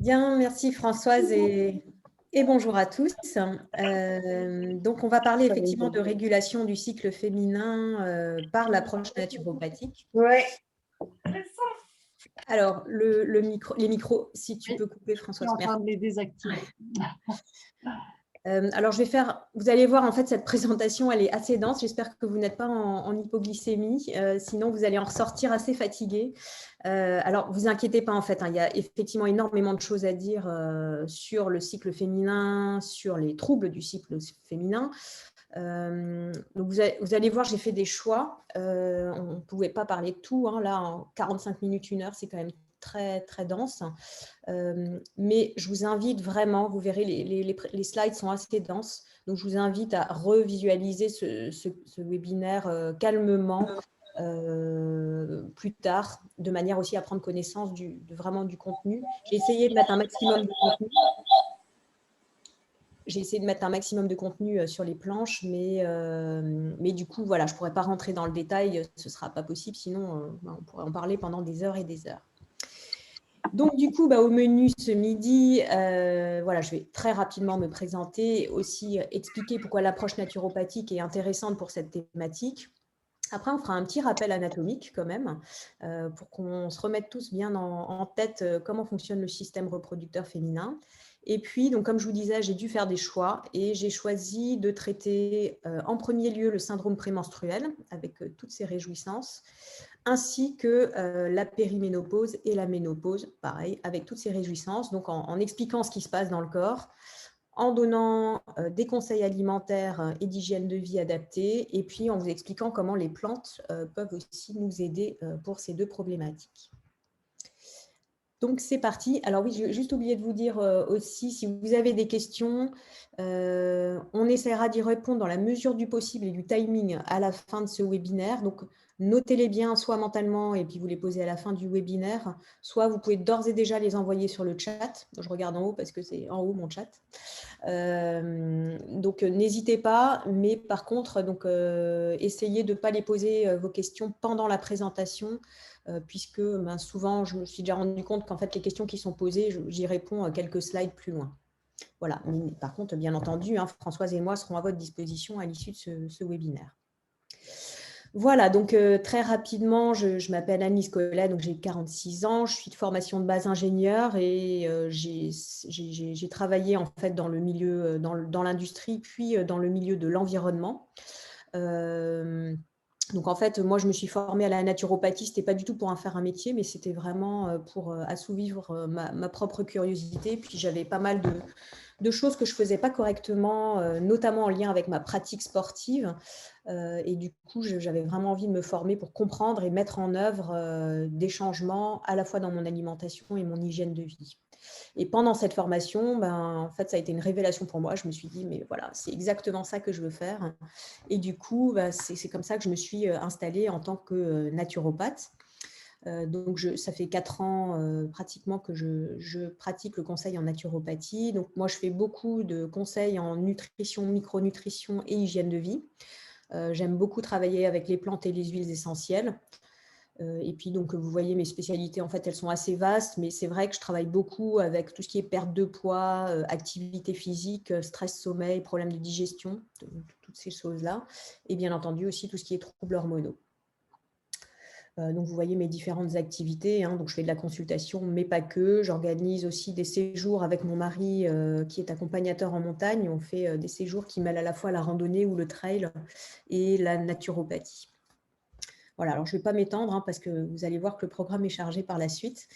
Bien, merci Françoise et bonjour à tous. Donc, on va parler effectivement de régulation du cycle féminin par l'approche naturopathique. Ouais. Alors, les micros, si tu peux couper Je suis Françoise, en merci. train de les désactiver. Alors, vous allez voir, en fait, cette présentation, elle est assez dense. J'espère que vous n'êtes pas en hypoglycémie. Sinon, vous allez en ressortir assez fatigué. Alors, vous inquiétez pas, en fait. Il y a effectivement énormément de choses à dire sur le cycle féminin, sur les troubles du cycle féminin. Donc vous allez voir, j'ai fait des choix. On ne pouvait pas parler de tout. Là, en 45 minutes, 1 heure, c'est quand même très, très dense. Mais je vous invite vraiment, vous verrez, les slides sont assez denses. Donc, je vous invite à revisualiser ce webinaire calmement plus tard, de manière aussi à prendre connaissance vraiment du contenu. J'ai essayé de mettre un maximum de contenu. J'ai essayé de mettre un maximum de contenu sur les planches, mais du coup, voilà, je ne pourrais pas rentrer dans le détail, ce ne sera pas possible, sinon on pourrait en parler pendant des heures et des heures. Donc, du coup, au menu ce midi, voilà, je vais très rapidement me présenter, aussi expliquer pourquoi l'approche naturopathique est intéressante pour cette thématique. Après, on fera un petit rappel anatomique quand même, pour qu'on se remette tous bien en tête comment fonctionne le système reproducteur féminin. Et puis, donc, comme je vous disais, j'ai dû faire des choix et j'ai choisi de traiter en premier lieu le syndrome prémenstruel avec toutes ses réjouissances, ainsi que la périménopause et la ménopause, pareil, avec toutes ces réjouissances, donc en expliquant ce qui se passe dans le corps, en donnant des conseils alimentaires et d'hygiène de vie adaptés, et puis en vous expliquant comment les plantes peuvent aussi nous aider pour ces deux problématiques. Donc, c'est parti. Alors oui, j'ai juste oublié de vous dire aussi, si vous avez des questions, on essaiera d'y répondre dans la mesure du possible et du timing à la fin de ce webinaire. Donc, notez-les bien, soit mentalement, et puis vous les posez à la fin du webinaire, soit vous pouvez d'ores et déjà les envoyer sur le chat. Je regarde en haut parce que c'est en haut mon chat. Donc, n'hésitez pas, mais par contre, essayez de ne pas les poser vos questions pendant la présentation, puisque souvent, je me suis déjà rendu compte qu'en fait, les questions qui sont posées, j'y réponds quelques slides plus loin. Voilà. Mais, par contre, bien entendu, Françoise et moi serons à votre disposition à l'issue de ce webinaire. Voilà, donc très rapidement, je m'appelle Anne-Lise Collet, donc j'ai 46 ans, je suis de formation de base ingénieur et j'ai travaillé en fait dans le milieu, dans l'industrie, puis dans le milieu de l'environnement. Donc en fait, moi je me suis formée à la naturopathie, c'était pas du tout pour en faire un métier, mais c'était vraiment pour assouvir ma propre curiosité. Puis j'avais pas mal de choses que je ne faisais pas correctement, notamment en lien avec ma pratique sportive. Et du coup, j'avais vraiment envie de me former pour comprendre et mettre en œuvre des changements à la fois dans mon alimentation et mon hygiène de vie. Et pendant cette formation, en fait, ça a été une révélation pour moi. Je me suis dit, mais voilà, c'est exactement ça que je veux faire. Et du coup, c'est comme ça que je me suis installée en tant que naturopathe. Donc, ça fait 4 ans pratiquement que je pratique le conseil en naturopathie. Donc, moi, je fais beaucoup de conseils en nutrition, micronutrition et hygiène de vie. J'aime beaucoup travailler avec les plantes et les huiles essentielles. Et puis, donc, vous voyez, mes spécialités, en fait, elles sont assez vastes, mais c'est vrai que je travaille beaucoup avec tout ce qui est perte de poids, activité physique, stress, sommeil, problèmes de digestion, toutes ces choses-là. Et bien entendu, aussi tout ce qui est troubles hormonaux. Donc, vous voyez mes différentes activités. Donc, je fais de la consultation, mais pas que. J'organise aussi des séjours avec mon mari qui est accompagnateur en montagne. On fait des séjours qui mêlent à la fois la randonnée ou le trail et la naturopathie. Voilà, alors je ne vais pas m'étendre parce que vous allez voir que le programme est chargé par la suite.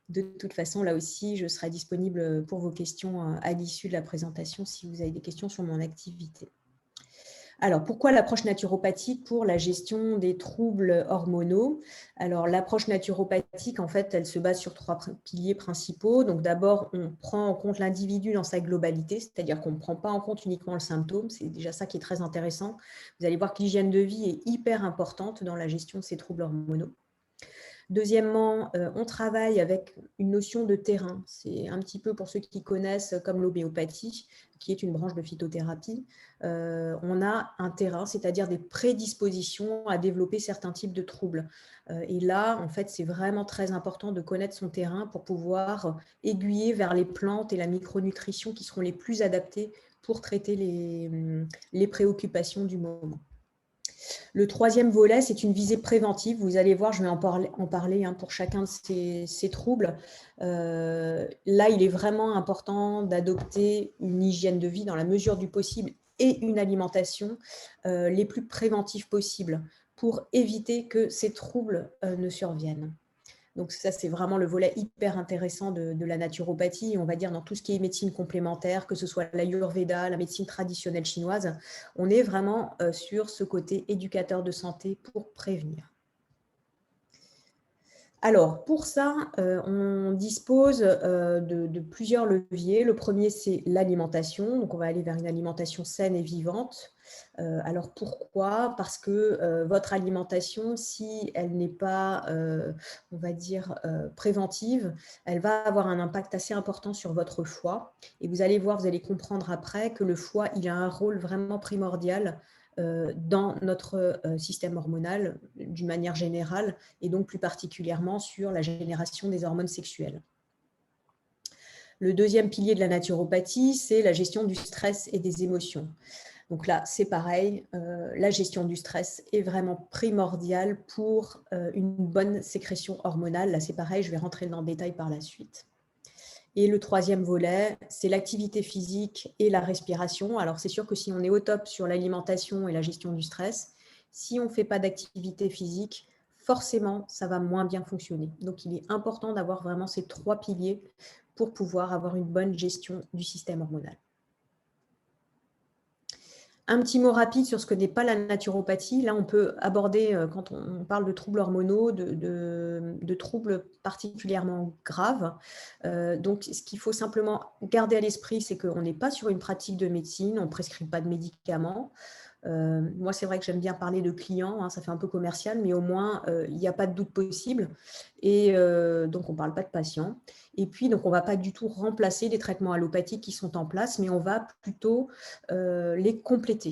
De toute façon, là aussi, je serai disponible pour vos questions à l'issue de la présentation si vous avez des questions sur mon activité. Alors, pourquoi l'approche naturopathique pour la gestion des troubles hormonaux? Alors, l'approche naturopathique, en fait, elle se base sur 3 piliers principaux. Donc, d'abord, on prend en compte l'individu dans sa globalité, c'est-à-dire qu'on ne prend pas en compte uniquement le symptôme. C'est déjà ça qui est très intéressant. Vous allez voir que l'hygiène de vie est hyper importante dans la gestion de ces troubles hormonaux. Deuxièmement, on travaille avec une notion de terrain. C'est un petit peu pour ceux qui connaissent comme l'homéopathie. qui est une branche de phytothérapie, on a un terrain, c'est-à-dire des prédispositions à développer certains types de troubles. Et là, en fait, c'est vraiment très important de connaître son terrain pour pouvoir aiguiller vers les plantes et la micronutrition qui seront les plus adaptées pour traiter les préoccupations du moment. Le troisième volet, c'est une visée préventive. Vous allez voir, je vais en parler pour chacun de ces troubles. Là, il est vraiment important d'adopter une hygiène de vie dans la mesure du possible et une alimentation les plus préventives possibles pour éviter que ces troubles ne surviennent. Donc ça, c'est vraiment le volet hyper intéressant de la naturopathie, on va dire dans tout ce qui est médecine complémentaire, que ce soit l'Ayurveda, la médecine traditionnelle chinoise, on est vraiment sur ce côté éducateur de santé pour prévenir. Alors, pour ça, on dispose de plusieurs leviers. Le premier, c'est l'alimentation. Donc, on va aller vers une alimentation saine et vivante. Alors, pourquoi? Parce que votre alimentation, si elle n'est pas, on va dire, préventive, elle va avoir un impact assez important sur votre foie. Et vous allez voir, vous allez comprendre après que le foie, il a un rôle vraiment primordial dans notre système hormonal d'une manière générale et donc plus particulièrement sur la génération des hormones sexuelles. Le deuxième pilier de la naturopathie, c'est la gestion du stress et des émotions. Donc là, c'est pareil, la gestion du stress est vraiment primordiale pour une bonne sécrétion hormonale. Là, c'est pareil, je vais rentrer dans le détail par la suite. Et le troisième volet, c'est l'activité physique et la respiration. Alors, c'est sûr que si on est au top sur l'alimentation et la gestion du stress, si on ne fait pas d'activité physique, forcément, ça va moins bien fonctionner. Donc, il est important d'avoir vraiment ces trois piliers pour pouvoir avoir une bonne gestion du système hormonal. Un petit mot rapide sur ce que n'est pas la naturopathie. Là, on peut aborder, quand on parle de troubles hormonaux, de troubles particulièrement graves. Donc, ce qu'il faut simplement garder à l'esprit, c'est qu'on n'est pas sur une pratique de médecine, on ne prescrit pas de médicaments. Moi, c'est vrai que j'aime bien parler de clients, ça fait un peu commercial, mais au moins, il n'y a pas de doute possible. Et donc, on ne parle pas de patients. Et puis, donc, on ne va pas du tout remplacer les traitements allopathiques qui sont en place, mais on va plutôt les compléter.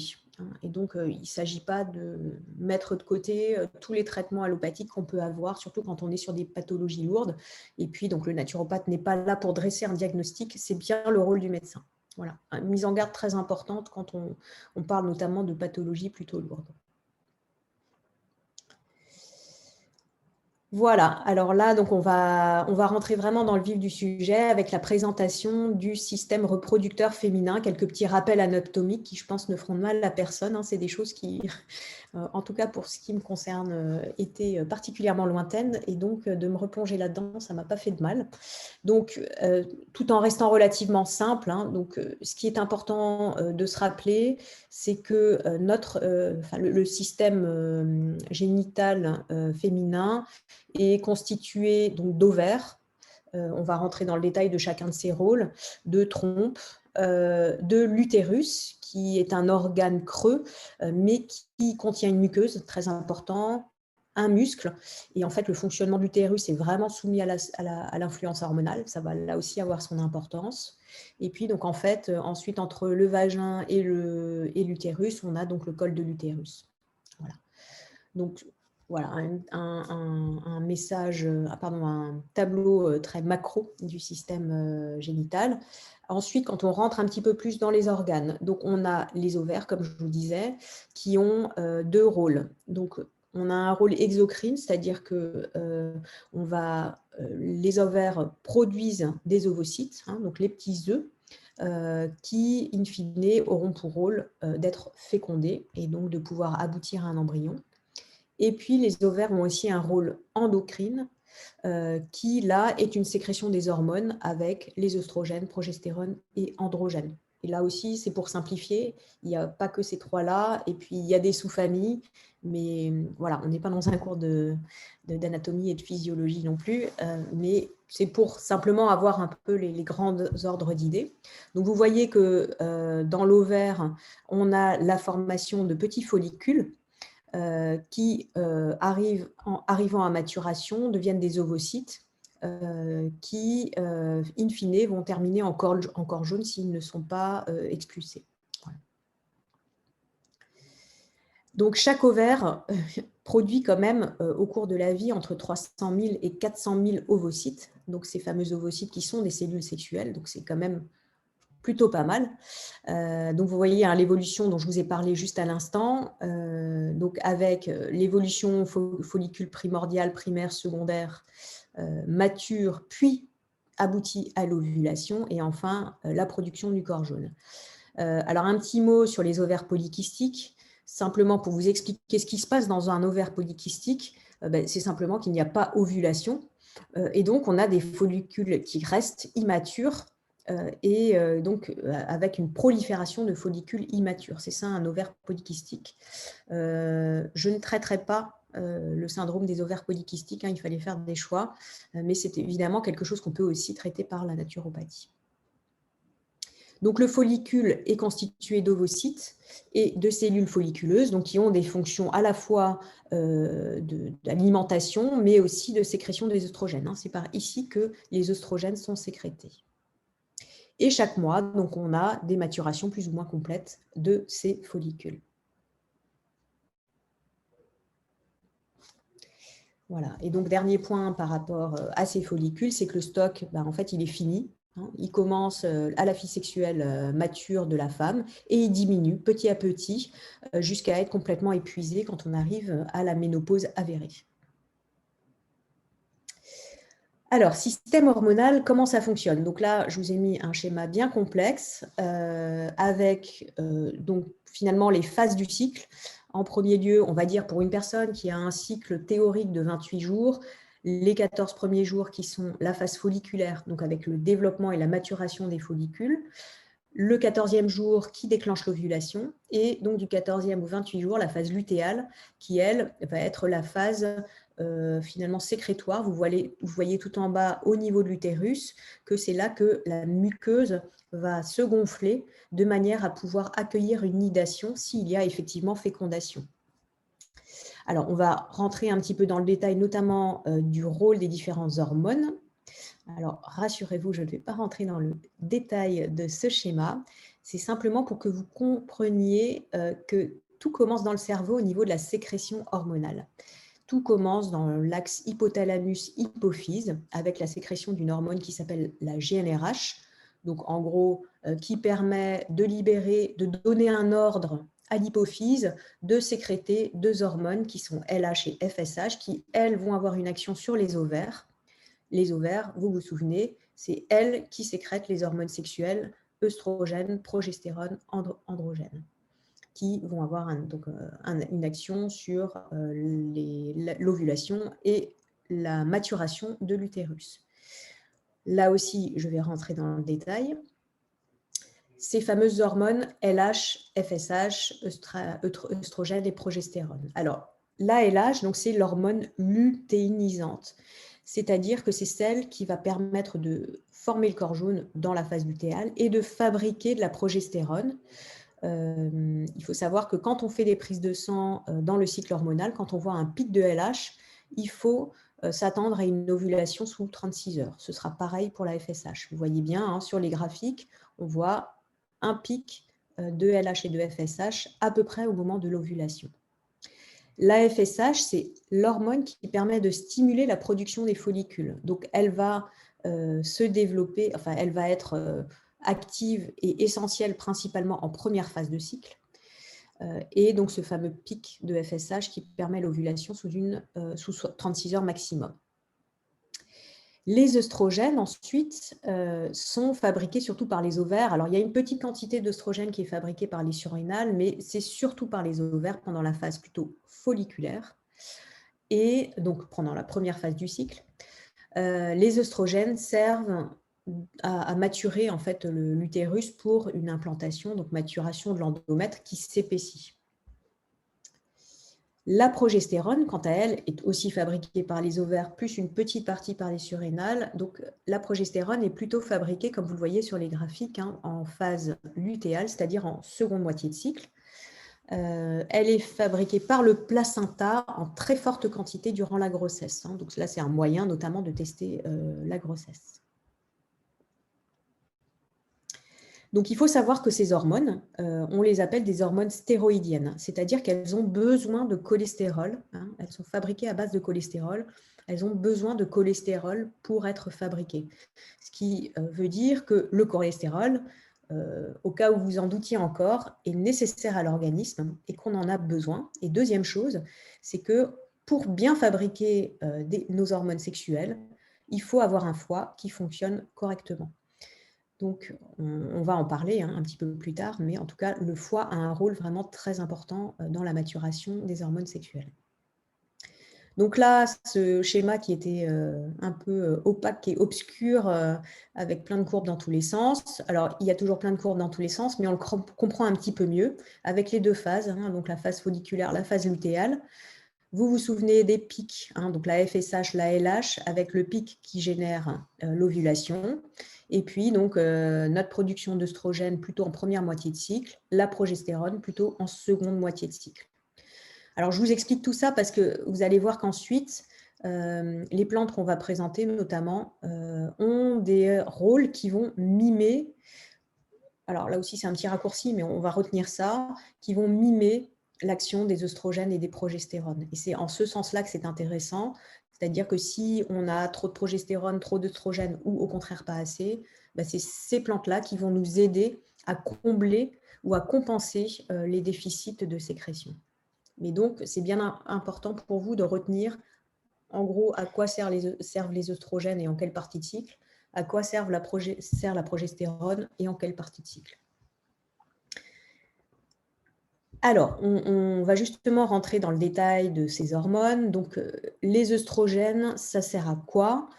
Et donc, il ne s'agit pas de mettre de côté tous les traitements allopathiques qu'on peut avoir, surtout quand on est sur des pathologies lourdes. Et puis, donc, le naturopathe n'est pas là pour dresser un diagnostic, c'est bien le rôle du médecin. Voilà, une mise en garde très importante quand on parle notamment de pathologies plutôt lourdes. Voilà, alors là, donc on va rentrer vraiment dans le vif du sujet avec la présentation du système reproducteur féminin, quelques petits rappels anatomiques qui, je pense, ne feront de mal à personne. C'est des choses qui, en tout cas pour ce qui me concerne, étaient particulièrement lointaines. Et donc, de me replonger là-dedans, ça ne m'a pas fait de mal. Donc, tout en restant relativement simple, donc, ce qui est important de se rappeler, c'est que le système génital féminin est constitué d'ovaires. On va rentrer dans le détail de chacun de ces rôles, de trompes, de l'utérus, qui est un organe creux, mais qui contient une muqueuse, très important, un muscle. Et en fait, le fonctionnement de l'utérus est vraiment soumis à l'influence hormonale. Ça va là aussi avoir son importance. Et puis, donc, en fait, ensuite, entre le vagin et l'utérus, on a donc le col de l'utérus. Voilà. Donc, voilà, un message, un tableau très macro du système génital. Ensuite, quand on rentre un petit peu plus dans les organes, donc on a les ovaires, comme je vous disais, qui ont deux rôles. Donc, on a un rôle exocrine, c'est-à-dire que les ovaires produisent des ovocytes, donc les petits œufs, qui, in fine, auront pour rôle d'être fécondés et donc de pouvoir aboutir à un embryon. Et puis, les ovaires ont aussi un rôle endocrine qui, là, est une sécrétion des hormones avec les œstrogènes, progestérone et androgènes. Et là aussi, c'est pour simplifier, il n'y a pas que ces trois-là, et puis il y a des sous-familles, mais voilà, on n'est pas dans un cours d'anatomie et de physiologie non plus, mais c'est pour simplement avoir un peu les grands ordres d'idées. Donc vous voyez que dans l'ovaire, on a la formation de petits follicules qui, arrivant à maturation, deviennent des ovocytes qui, in fine, vont terminer en corps jaune s'ils ne sont pas expulsés. Voilà. Donc, chaque ovaire produit quand même au cours de la vie entre 300 000 et 400 000 ovocytes. Donc, ces fameux ovocytes qui sont des cellules sexuelles. Donc, c'est quand même plutôt pas mal. Donc, vous voyez hein, l'évolution dont je vous ai parlé juste à l'instant. Donc, avec l'évolution follicule primordial, primaire, secondaire, mature, puis aboutit à l'ovulation et enfin la production du corps jaune. Alors, un petit mot sur les ovaires polykystiques. Simplement pour vous expliquer ce qui se passe dans un ovaire polykystique, c'est simplement qu'il n'y a pas ovulation. Et donc, on a des follicules qui restent immatures et donc avec une prolifération de follicules immatures. C'est ça un ovaire polykystique. Je ne traiterai pas le syndrome des ovaires polykystiques, hein, il fallait faire des choix, mais c'est évidemment quelque chose qu'on peut aussi traiter par la naturopathie. Donc, le follicule est constitué d'ovocytes et de cellules folliculeuses, donc qui ont des fonctions à la fois d'alimentation, mais aussi de sécrétion des œstrogènes. C'est par ici que les œstrogènes sont sécrétés. Et chaque mois, donc, on a des maturations plus ou moins complètes de ces follicules. Voilà. Et donc, dernier point par rapport à ces follicules, c'est que le stock, en fait, il est fini. Il commence à la vie sexuelle mature de la femme et il diminue petit à petit jusqu'à être complètement épuisé quand on arrive à la ménopause avérée. Alors, système hormonal, comment ça fonctionne? Donc là, je vous ai mis un schéma bien complexe avec donc finalement les phases du cycle. En premier lieu, on va dire pour une personne qui a un cycle théorique de 28 jours, les 14 premiers jours qui sont la phase folliculaire, donc avec le développement et la maturation des follicules, le 14e jour qui déclenche l'ovulation, et donc du 14e au 28 jours, la phase lutéale, qui, elle, va être la phase finalement sécrétoire. Vous voyez tout en bas, au niveau de l'utérus, que c'est là que la muqueuse va se gonfler de manière à pouvoir accueillir une nidation s'il y a effectivement fécondation. Alors, on va rentrer un petit peu dans le détail, notamment du rôle des différentes hormones. Alors, rassurez-vous, je ne vais pas rentrer dans le détail de ce schéma. C'est simplement pour que vous compreniez que tout commence dans le cerveau au niveau de la sécrétion hormonale. Tout commence dans l'axe hypothalamus-hypophyse avec la sécrétion d'une hormone qui s'appelle la GnRH, donc en gros, qui permet de libérer, de donner un ordre à l'hypophyse de sécréter deux hormones qui sont LH et FSH, qui, elles, vont avoir une action sur les ovaires. Les ovaires, vous vous souvenez, c'est elles qui sécrètent les hormones sexuelles, œstrogènes, progestérone, androgène, qui vont avoir une action sur l'ovulation et la maturation de l'utérus. Là aussi, je vais rentrer dans le détail. Ces fameuses hormones LH, FSH, œstrogène et progestérone. Alors, la LH, c'est l'hormone lutéinisante, c'est-à-dire que c'est celle qui va permettre de former le corps jaune dans la phase lutéale et de fabriquer de la progestérone. Il faut savoir que quand on fait des prises de sang dans le cycle hormonal, quand on voit un pic de LH, il faut s'attendre à une ovulation sous 36 heures. Ce sera pareil pour la FSH. Vous voyez bien, sur les graphiques, on voit un pic de LH et de FSH à peu près au moment de l'ovulation. La FSH, c'est l'hormone qui permet de stimuler la production des follicules. Donc, elle va se développer, enfin, elle va être active et essentielle principalement en première phase de cycle. Et donc, ce fameux pic de FSH qui permet l'ovulation sous 36 heures maximum. Les œstrogènes, ensuite, sont fabriqués surtout par les ovaires. Alors, il y a une petite quantité d'œstrogènes qui est fabriquée par les surrénales, mais c'est surtout par les ovaires pendant la phase plutôt folliculaire et donc pendant la première phase du cycle. Les œstrogènes servent à maturer en fait l'utérus pour une implantation, donc maturation de l'endomètre qui s'épaissit. La progestérone, quant à elle, est aussi fabriquée par les ovaires, plus une petite partie par les surrénales. Donc, la progestérone est plutôt fabriquée, comme vous le voyez sur les graphiques, en phase lutéale, c'est-à-dire en seconde moitié de cycle. Elle est fabriquée par le placenta en très forte quantité durant la grossesse. Donc là, c'est un moyen notamment de tester la grossesse. Donc, il faut savoir que ces hormones, on les appelle des hormones stéroïdiennes, c'est-à-dire qu'elles ont besoin de cholestérol. Elles sont fabriquées à base de cholestérol. Elles ont besoin de cholestérol pour être fabriquées. Ce qui veut dire que le cholestérol, au cas où vous en doutiez encore, est nécessaire à l'organisme et qu'on en a besoin. Et deuxième chose, c'est que pour bien fabriquer nos hormones sexuelles, il faut avoir un foie qui fonctionne correctement. Donc, on va en parler un petit peu plus tard, mais en tout cas, le foie a un rôle vraiment très important dans la maturation des hormones sexuelles. Donc là, ce schéma qui était un peu opaque et obscur, avec plein de courbes dans tous les sens. Alors, il y a toujours plein de courbes dans tous les sens, mais on le comprend un petit peu mieux avec les deux phases, donc la phase folliculaire, la phase lutéale. Vous vous souvenez des pics, donc la FSH, la LH, avec le pic qui génère l'ovulation. Et puis, donc, notre production d'œstrogène plutôt en première moitié de cycle, la progestérone plutôt en seconde moitié de cycle. Alors, je vous explique tout ça parce que vous allez voir qu'ensuite, les plantes qu'on va présenter notamment ont des rôles qui vont mimer, alors là aussi c'est un petit raccourci, mais on va retenir ça, qui vont mimer l'action des œstrogènes et des progestérones. Et c'est en ce sens-là que c'est intéressant, c'est-à-dire que si on a trop de progestérone, trop d'œstrogène ou au contraire pas assez, c'est ces plantes-là qui vont nous aider à combler ou à compenser les déficits de sécrétion. Mais donc, c'est bien important pour vous de retenir en gros à quoi servent les œstrogènes et en quelle partie de cycle, à quoi sert la progestérone et en quelle partie de cycle. Alors, on va justement rentrer dans le détail de ces hormones. Donc, les œstrogènes, ça sert à quoi?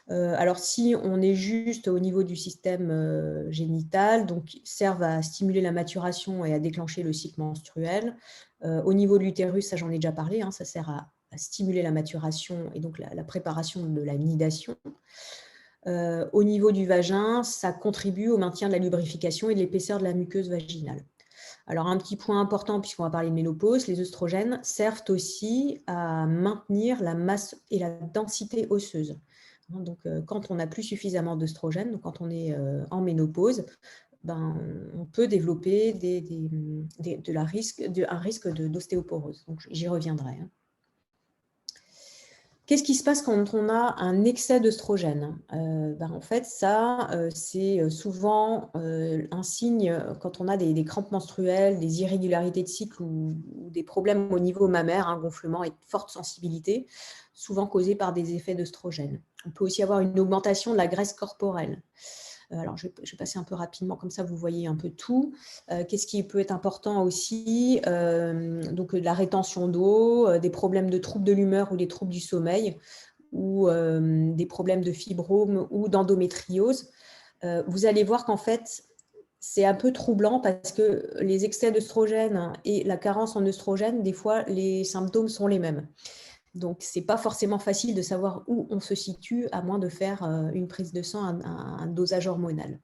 Alors, si on est juste au niveau du système génital, donc ils servent à stimuler la maturation et à déclencher le cycle menstruel. Au niveau de l'utérus, ça j'en ai déjà parlé, ça sert à stimuler la maturation et donc la préparation de la nidation. Au niveau du vagin, ça contribue au maintien de la lubrification et de l'épaisseur de la muqueuse vaginale. Alors, un petit point important, puisqu'on va parler de ménopause, les œstrogènes servent aussi à maintenir la masse et la densité osseuse. Donc, quand on n'a plus suffisamment d'œstrogènes, donc quand on est en ménopause, on peut développer un risque d'ostéoporose. Donc, j'y reviendrai. Qu'est-ce qui se passe quand on a un excès d'œstrogène? En fait, ça, c'est souvent un signe quand on a des crampes menstruelles, des irrégularités de cycle ou des problèmes au niveau mammaire, gonflement et forte sensibilité, souvent causés par des effets d'œstrogène. On peut aussi avoir une augmentation de la graisse corporelle. Alors, je vais passer un peu rapidement, comme ça vous voyez un peu tout. Qu'est-ce qui peut être important aussi? Donc, la rétention d'eau, des problèmes de troubles de l'humeur ou des troubles du sommeil, ou des problèmes de fibrome ou d'endométriose. Vous allez voir qu'en fait, c'est un peu troublant parce que les excès d'œstrogène et la carence en œstrogène, des fois, les symptômes sont les mêmes. Donc, ce n'est pas forcément facile de savoir où on se situe, à moins de faire une prise de sang, un dosage hormonal.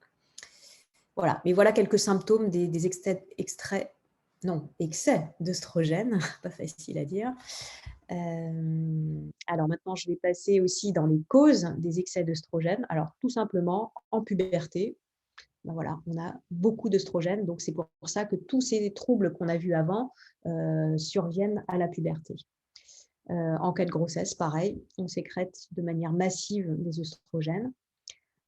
Voilà, mais voilà quelques symptômes des excès d'œstrogène, pas facile à dire. Alors maintenant, je vais passer aussi dans les causes des excès d'œstrogène. Alors, tout simplement, en puberté, voilà, on a beaucoup d'œstrogène, donc c'est pour ça que tous ces troubles qu'on a vus avant surviennent à la puberté. En cas de grossesse, pareil, on sécrète de manière massive des œstrogènes.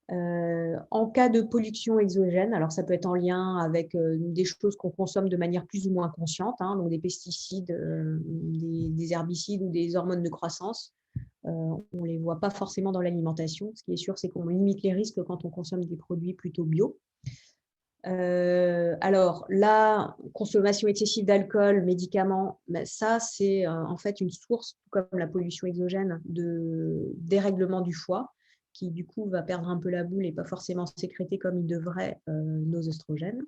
En cas de pollution exogène, alors ça peut être en lien avec des choses qu'on consomme de manière plus ou moins consciente, donc des pesticides, des herbicides ou des hormones de croissance. On ne les voit pas forcément dans l'alimentation. Ce qui est sûr, c'est qu'on limite les risques quand on consomme des produits plutôt bio. Alors, la consommation excessive d'alcool, médicaments, ça, c'est en fait une source, comme la pollution exogène, de dérèglement du foie, qui du coup va perdre un peu la boule et pas forcément sécréter comme il devrait nos œstrogènes.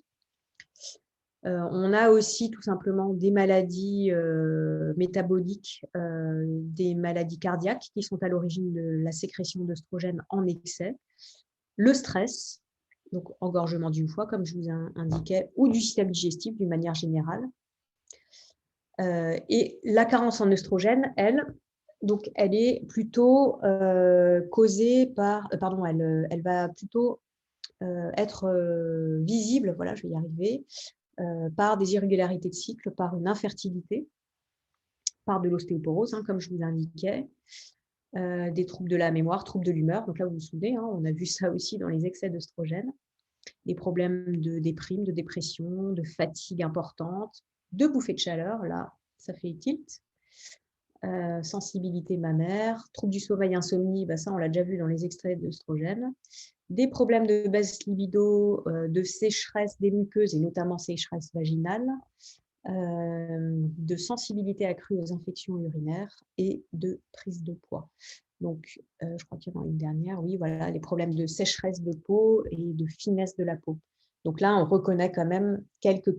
On a aussi tout simplement des maladies métaboliques, des maladies cardiaques qui sont à l'origine de la sécrétion d'œstrogènes en excès. Le stress, donc engorgement du foie, comme je vous indiquais, ou du système digestif d'une manière générale. Et la carence en œstrogène, donc elle est plutôt causée par, pardon, elle va plutôt être visible, voilà, je vais y arriver, par des irrégularités de cycle, par une infertilité, par de l'ostéoporose, comme je vous l'indiquais, des troubles de la mémoire, troubles de l'humeur. Donc là, vous vous souvenez, on a vu ça aussi dans les excès d'œstrogène, des problèmes de déprime, de dépression, de fatigue importante, de bouffées de chaleur, là, ça fait tilt, sensibilité mammaire, troubles du sommeil, insomnie, ça on l'a déjà vu dans les extraits d'œstrogène, des problèmes de baisse libido, de sécheresse des muqueuses et notamment sécheresse vaginale, de sensibilité accrue aux infections urinaires et de prise de poids. Donc, je crois qu'il y en a une dernière, oui, voilà, les problèmes de sécheresse de peau et de finesse de la peau. Donc là, on reconnaît quand même quelques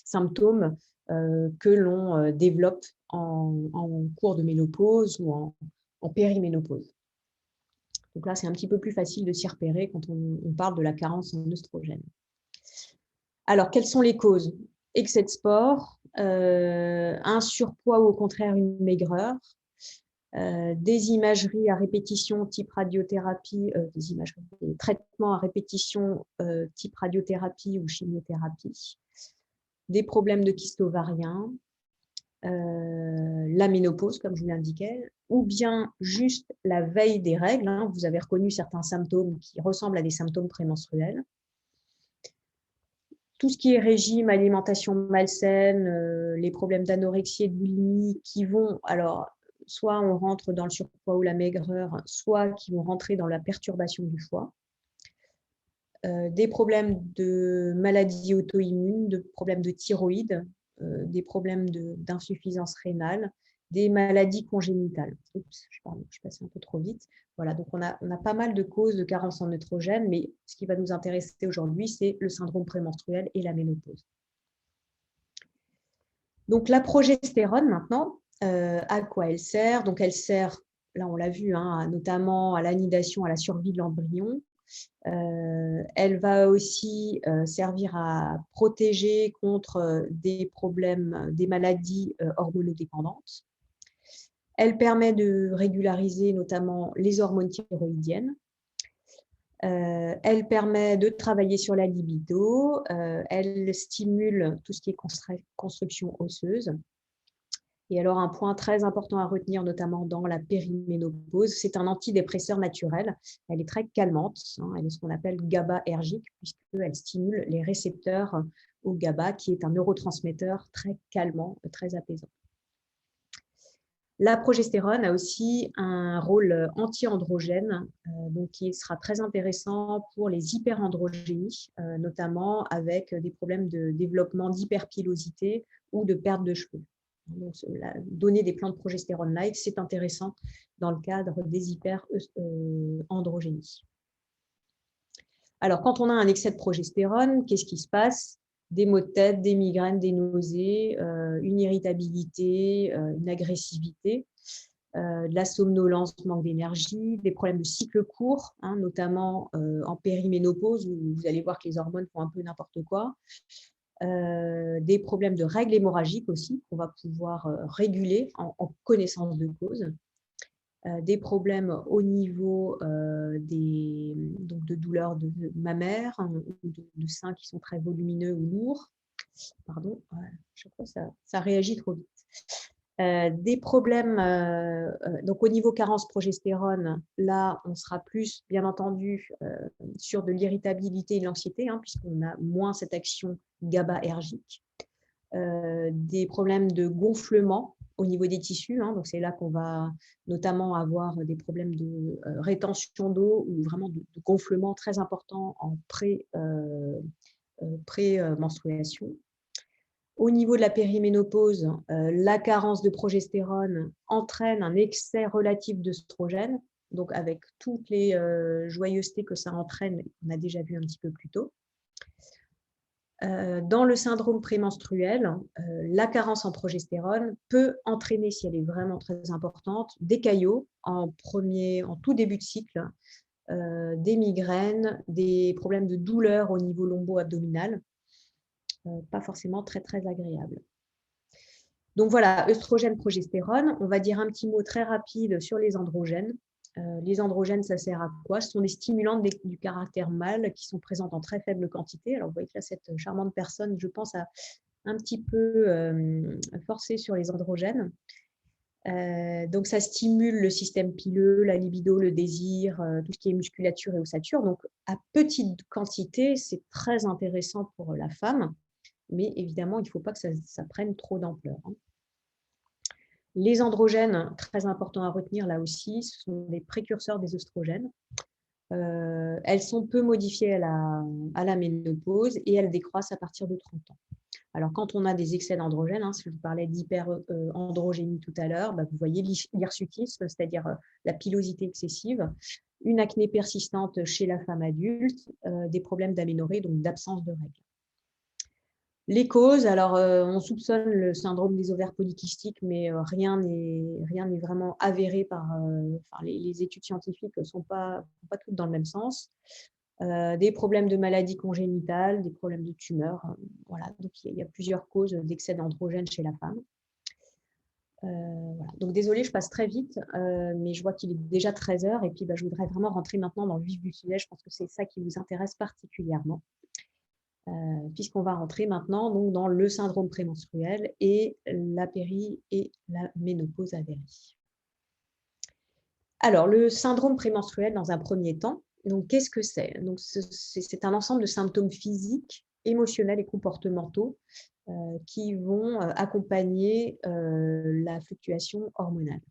symptômes que l'on développe en cours de ménopause ou en périménopause. Donc là, c'est un petit peu plus facile de s'y repérer quand on parle de la carence en œstrogène. Alors, quelles sont les causes? Excès de sport, un surpoids ou au contraire une maigreur, des imageries à répétition type radiothérapie, des traitements à répétition type radiothérapie ou chimiothérapie, des problèmes de kyste ovarien, la ménopause, comme je vous l'indiquais, ou bien juste la veille des règles. Vous avez reconnu certains symptômes qui ressemblent à des symptômes prémenstruels. Tout ce qui est régime, alimentation malsaine, les problèmes d'anorexie et de boulimie qui vont, alors, soit on rentre dans le surpoids ou la maigreur, soit qui vont rentrer dans la perturbation du foie. Des problèmes de maladies auto-immunes, de problèmes de thyroïde, des problèmes d'insuffisance rénale, des maladies congénitales. Oups, je passe un peu trop vite. Voilà, donc on a pas mal de causes de carence en œstrogène, mais ce qui va nous intéresser aujourd'hui, c'est le syndrome prémenstruel et la ménopause. Donc la progestérone maintenant, à quoi elle sert? Donc elle sert, là on l'a vu, notamment à l'anidation, à la survie de l'embryon. Elle va aussi servir à protéger contre des problèmes, des maladies hormonodépendantes. Elle permet de régulariser notamment les hormones thyroïdiennes. Elle permet de travailler sur la libido. Elle stimule tout ce qui est construction osseuse. Et alors, un point très important à retenir, notamment dans la périménopause, c'est un antidépresseur naturel. Elle est très calmante, elle est ce qu'on appelle GABAergique, puisqu'elle stimule les récepteurs au GABA, qui est un neurotransmetteur très calmant, très apaisant. La progestérone a aussi un rôle anti-androgène, donc qui sera très intéressant pour les hyperandrogénies, notamment avec des problèmes de développement d'hyperpilosité ou de perte de cheveux. Donc, donner des plans de progestérone light, c'est intéressant dans le cadre des hyperandrogénies. Alors, quand on a un excès de progestérone, qu'est-ce qui se passe? Des maux de tête, des migraines, des nausées, une irritabilité, une agressivité, de la somnolence, manque d'énergie, des problèmes de cycle court, notamment en périménopause, où vous allez voir que les hormones font un peu n'importe quoi. Des problèmes de règles hémorragiques aussi, qu'on va pouvoir réguler en connaissance de cause. Des problèmes au niveau donc de douleurs de mammaires, ou de seins qui sont très volumineux ou lourds. Pardon, chaque fois ça réagit trop vite. Des problèmes, donc au niveau carence progestérone, là on sera plus bien entendu sur de l'irritabilité et de l'anxiété, puisqu'on a moins cette action GABAergique. Des problèmes de gonflement au niveau des tissus, donc c'est là qu'on va notamment avoir des problèmes de rétention d'eau ou vraiment de gonflement très important en pré-menstruation. Au niveau de la périménopause, la carence de progestérone entraîne un excès relatif d'œstrogène, donc avec toutes les joyeusetés que ça entraîne, on a déjà vu un petit peu plus tôt. Dans le syndrome prémenstruel, la carence en progestérone peut entraîner, si elle est vraiment très importante, des caillots en tout début de cycle, des migraines, des problèmes de douleur au niveau lombo-abdominal, pas forcément très, très agréables. Donc voilà, œstrogène, progestérone. On va dire un petit mot très rapide sur les androgènes. Les androgènes, ça sert à quoi? Ce sont des stimulants du caractère mâle qui sont présents en très faible quantité. Alors, vous voyez que là, cette charmante personne, je pense, a un petit peu forcé sur les androgènes. Donc, ça stimule le système pileux, la libido, le désir, tout ce qui est musculature et ossature. Donc, à petite quantité, c'est très intéressant pour la femme, mais évidemment, il ne faut pas que ça prenne trop d'ampleur. Les androgènes, très important à retenir là aussi, ce sont des précurseurs des œstrogènes. Elles sont peu modifiées à la ménopause et elles décroissent à partir de 30 ans. Alors, quand on a des excès d'androgènes, si je vous parlais d'hyperandrogénie tout à l'heure, vous voyez l'hirsutisme, c'est-à-dire la pilosité excessive, une acné persistante chez la femme adulte, des problèmes d'aménorrhée, donc d'absence de règles. Les causes, alors on soupçonne le syndrome des ovaires polykystiques, mais rien n'est vraiment avéré par les études scientifiques ne sont pas toutes dans le même sens. Des problèmes de maladies congénitales, des problèmes de tumeurs. Voilà, donc il y a plusieurs causes d'excès d'androgènes chez la femme. Voilà. Donc désolée, je passe très vite, mais je vois qu'il est déjà 13 heures et puis je voudrais vraiment rentrer maintenant dans le vif du sujet. Je pense que c'est ça qui vous intéresse particulièrement. Puisqu'on va rentrer maintenant donc, dans le syndrome prémenstruel et la péri et la ménopause avérée. Alors, le syndrome prémenstruel, dans un premier temps, donc qu'est-ce que c'est? Donc, c'est un ensemble de symptômes physiques, émotionnels et comportementaux qui vont accompagner la fluctuation hormonale.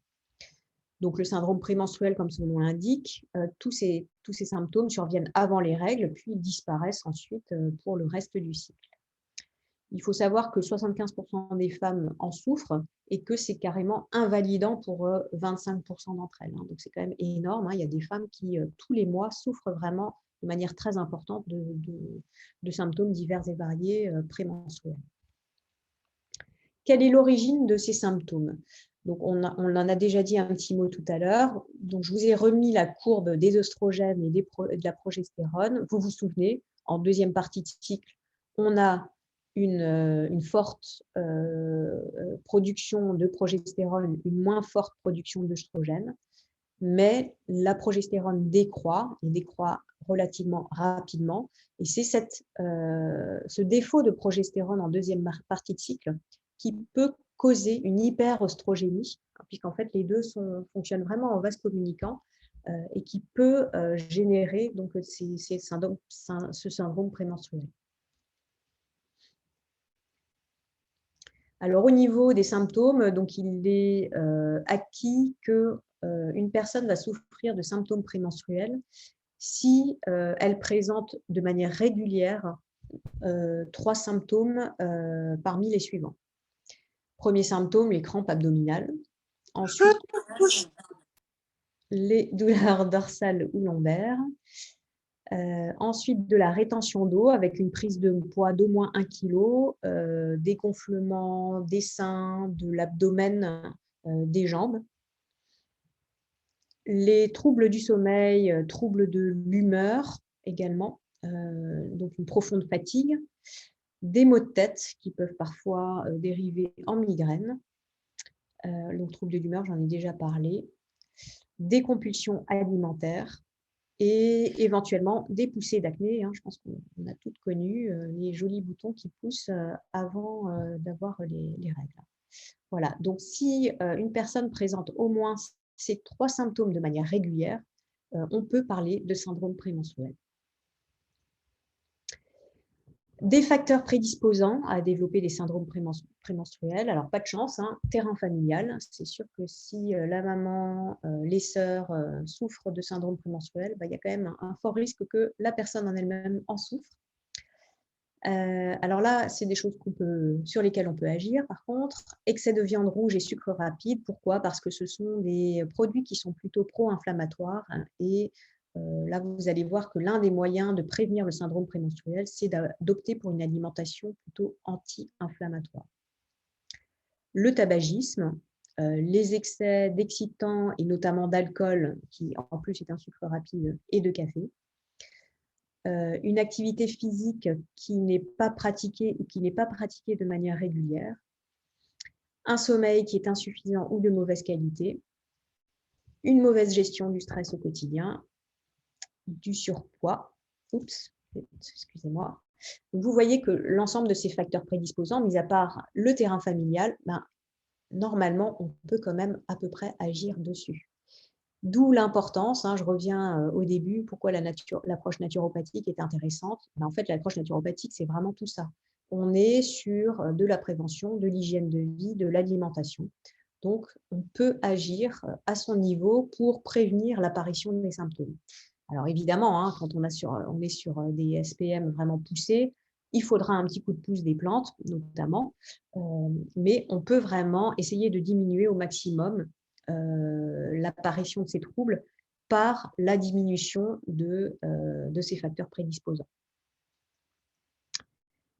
Donc, le syndrome prémenstruel, comme son nom l'indique, tous ces symptômes surviennent avant les règles, puis disparaissent ensuite pour le reste du cycle. Il faut savoir que 75% des femmes en souffrent et que c'est carrément invalidant pour 25% d'entre elles. Donc, c'est quand même énorme. Il y a des femmes qui, tous les mois, souffrent vraiment de manière très importante de symptômes divers et variés prémenstruels. Quelle est l'origine de ces symptômes? Donc, on en a déjà dit un petit mot tout à l'heure. Donc, je vous ai remis la courbe des œstrogènes et de la progestérone. Vous vous souvenez, en deuxième partie de cycle, on a une forte production de progestérone, une moins forte production d'œstrogène, mais la progestérone décroît et décroît relativement rapidement. Et c'est ce défaut de progestérone en deuxième partie de cycle qui peut causer une hyperoestrogénie, puisqu'en fait les deux fonctionnent vraiment en vase communicant et qui peut générer donc, ce syndrome prémenstruel. Alors, au niveau des symptômes, donc, il est acquis qu'une personne va souffrir de symptômes prémenstruels si elle présente de manière régulière 3 symptômes parmi les suivants. Premier symptôme, les crampes abdominales. Ensuite, les douleurs dorsales ou lombaires. Ensuite, de la rétention d'eau avec une prise de poids d'au moins 1 kg, des gonflements des seins, de l'abdomen, des jambes. Les troubles du sommeil, troubles de l'humeur également, donc une profonde fatigue. Des maux de tête qui peuvent parfois dériver en migraine. Le trouble de l'humeur, j'en ai déjà parlé. Des compulsions alimentaires. Et éventuellement des poussées d'acné. Je pense qu'on a toutes connu les jolis boutons qui poussent avant d'avoir les règles. Voilà, donc si une personne présente au moins ces 3 symptômes de manière régulière, on peut parler de syndrome prémenstruel. Des facteurs prédisposants à développer des syndromes prémenstruels. Alors, pas de chance, terrain familial. C'est sûr que si la maman, les sœurs souffrent de syndrome prémenstruel, il y a quand même un fort risque que la personne en elle-même en souffre. Alors là, c'est des choses sur lesquelles on peut agir. Par contre, excès de viande rouge et sucre rapide. Pourquoi? Parce que ce sont des produits qui sont plutôt pro-inflammatoires et là, vous allez voir que l'un des moyens de prévenir le syndrome prémenstruel, c'est d'opter pour une alimentation plutôt anti-inflammatoire. Le tabagisme, les excès d'excitants et notamment d'alcool, qui en plus est un sucre rapide, et de café. Une activité physique qui n'est pas pratiquée ou qui n'est pas pratiquée de manière régulière. un sommeil qui est insuffisant ou de mauvaise qualité, une mauvaise gestion du stress au quotidien, du surpoids. Oups, excusez-moi. Vous voyez que l'ensemble de ces facteurs prédisposants, mis à part le terrain familial, normalement, on peut quand même à peu près agir dessus. D'où l'importance, je reviens au début, pourquoi l'approche naturopathique est intéressante. En fait, l'approche naturopathique, c'est vraiment tout ça. On est sur de la prévention, de l'hygiène de vie, de l'alimentation. Donc, on peut agir à son niveau pour prévenir l'apparition des symptômes. Alors évidemment, quand on est sur des SPM vraiment poussés, il faudra un petit coup de pouce des plantes, notamment, mais on peut vraiment essayer de diminuer au maximum l'apparition de ces troubles par la diminution de ces facteurs prédisposants.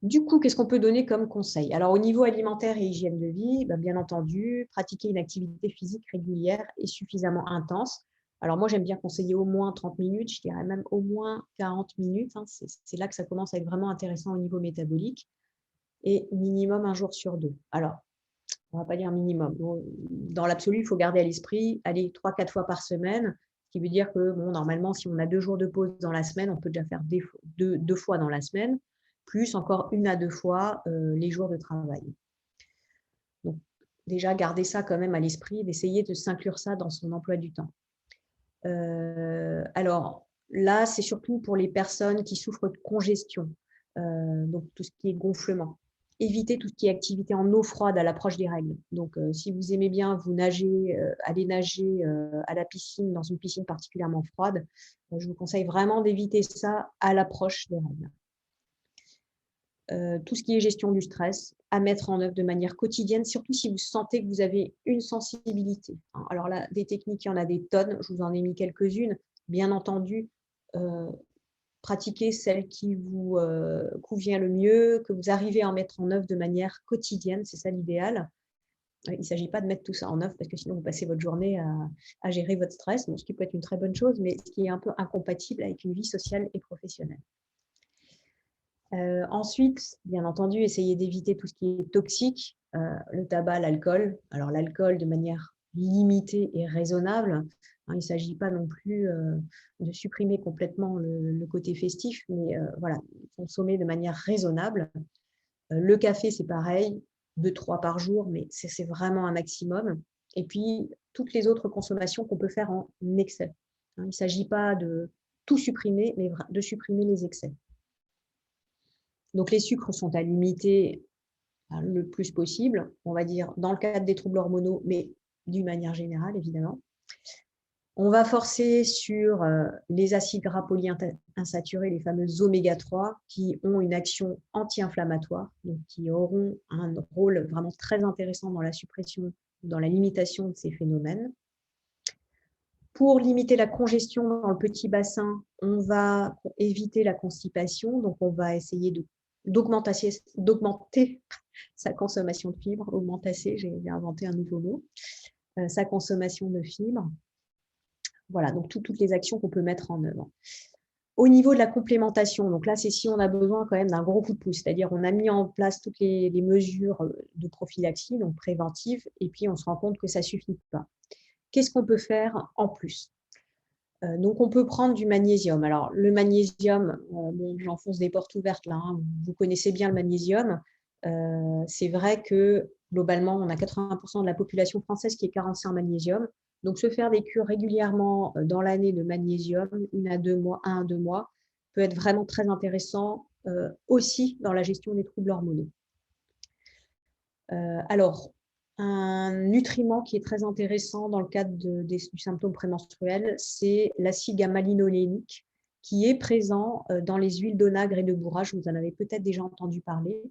Du coup, qu'est-ce qu'on peut donner comme conseil? Alors, au niveau alimentaire et hygiène de vie, bien entendu, pratiquer une activité physique régulière et suffisamment intense. Alors, moi, j'aime bien conseiller au moins 30 minutes, je dirais même au moins 40 minutes. C'est là que ça commence à être vraiment intéressant au niveau métabolique. Et minimum un jour sur 2. Alors, on ne va pas dire minimum. Dans l'absolu, il faut garder à l'esprit, aller 3-4 fois par semaine, ce qui veut dire que, normalement, si on a 2 jours de pause dans la semaine, on peut déjà faire deux fois dans la semaine, plus encore 1 à 2 fois les jours de travail. Donc, déjà, garder ça quand même à l'esprit, d'essayer de s'inclure ça dans son emploi du temps. Alors, là, c'est surtout pour les personnes qui souffrent de congestion, donc tout ce qui est gonflement. Évitez tout ce qui est activité en eau froide à l'approche des règles. Donc, si vous aimez bien vous nager, aller nager à la piscine, dans une piscine particulièrement froide, je vous conseille vraiment d'éviter ça à l'approche des règles. Tout ce qui est gestion du stress, à mettre en œuvre de manière quotidienne, surtout si vous sentez que vous avez une sensibilité. Alors là, des techniques, il y en a des tonnes, je vous en ai mis quelques-unes. Bien entendu, pratiquez celle qui vous convient le mieux, que vous arrivez à en mettre en œuvre de manière quotidienne, c'est ça l'idéal. Il ne s'agit pas de mettre tout ça en œuvre parce que sinon vous passez votre journée à gérer votre stress, ce qui peut être une très bonne chose, mais ce qui est un peu incompatible avec une vie sociale et professionnelle. Ensuite, bien entendu, essayez d'éviter tout ce qui est toxique, le tabac, l'alcool. Alors l'alcool de manière limitée et raisonnable. Il ne s'agit pas non plus de supprimer complètement le côté festif, mais voilà, consommer de manière raisonnable. Le café, c'est pareil, 2-3 par jour, mais c'est vraiment un maximum. Et puis, toutes les autres consommations qu'on peut faire en excès. Il ne s'agit pas de tout supprimer, mais de supprimer les excès. Donc, les sucres sont à limiter le plus possible, on va dire, dans le cadre des troubles hormonaux, mais d'une manière générale, évidemment. On va forcer sur les acides gras polyinsaturés, les fameux oméga 3, qui ont une action anti-inflammatoire, donc qui auront un rôle vraiment très intéressant dans la suppression, dans la limitation de ces phénomènes. Pour limiter la congestion dans le petit bassin, on va éviter la constipation, donc on va essayer d'augmenter sa consommation de fibres, j'ai inventé un nouveau mot, sa consommation de fibres. Voilà, donc toutes les actions qu'on peut mettre en œuvre. Au niveau de la complémentation, donc là, c'est si on a besoin quand même d'un gros coup de pouce, c'est-à-dire on a mis en place toutes les mesures de prophylaxie, donc préventives, et puis on se rend compte que ça ne suffit pas. Qu'est-ce qu'on peut faire en plus ? Donc, on peut prendre du magnésium. Alors, le magnésium, j'enfonce des portes ouvertes là, vous connaissez bien le magnésium. C'est vrai que globalement, on a 80% de la population française qui est carencée en magnésium. Donc, se faire des cures régulièrement dans l'année de magnésium, 1 à 2 mois, peut être vraiment très intéressant aussi dans la gestion des troubles hormonaux. Alors, un nutriment qui est très intéressant dans le cadre du symptôme prémenstruel, c'est l'acide gamma-linolénique qui est présent dans les huiles d'onagre et de bourrage. Vous en avez peut-être déjà entendu parler.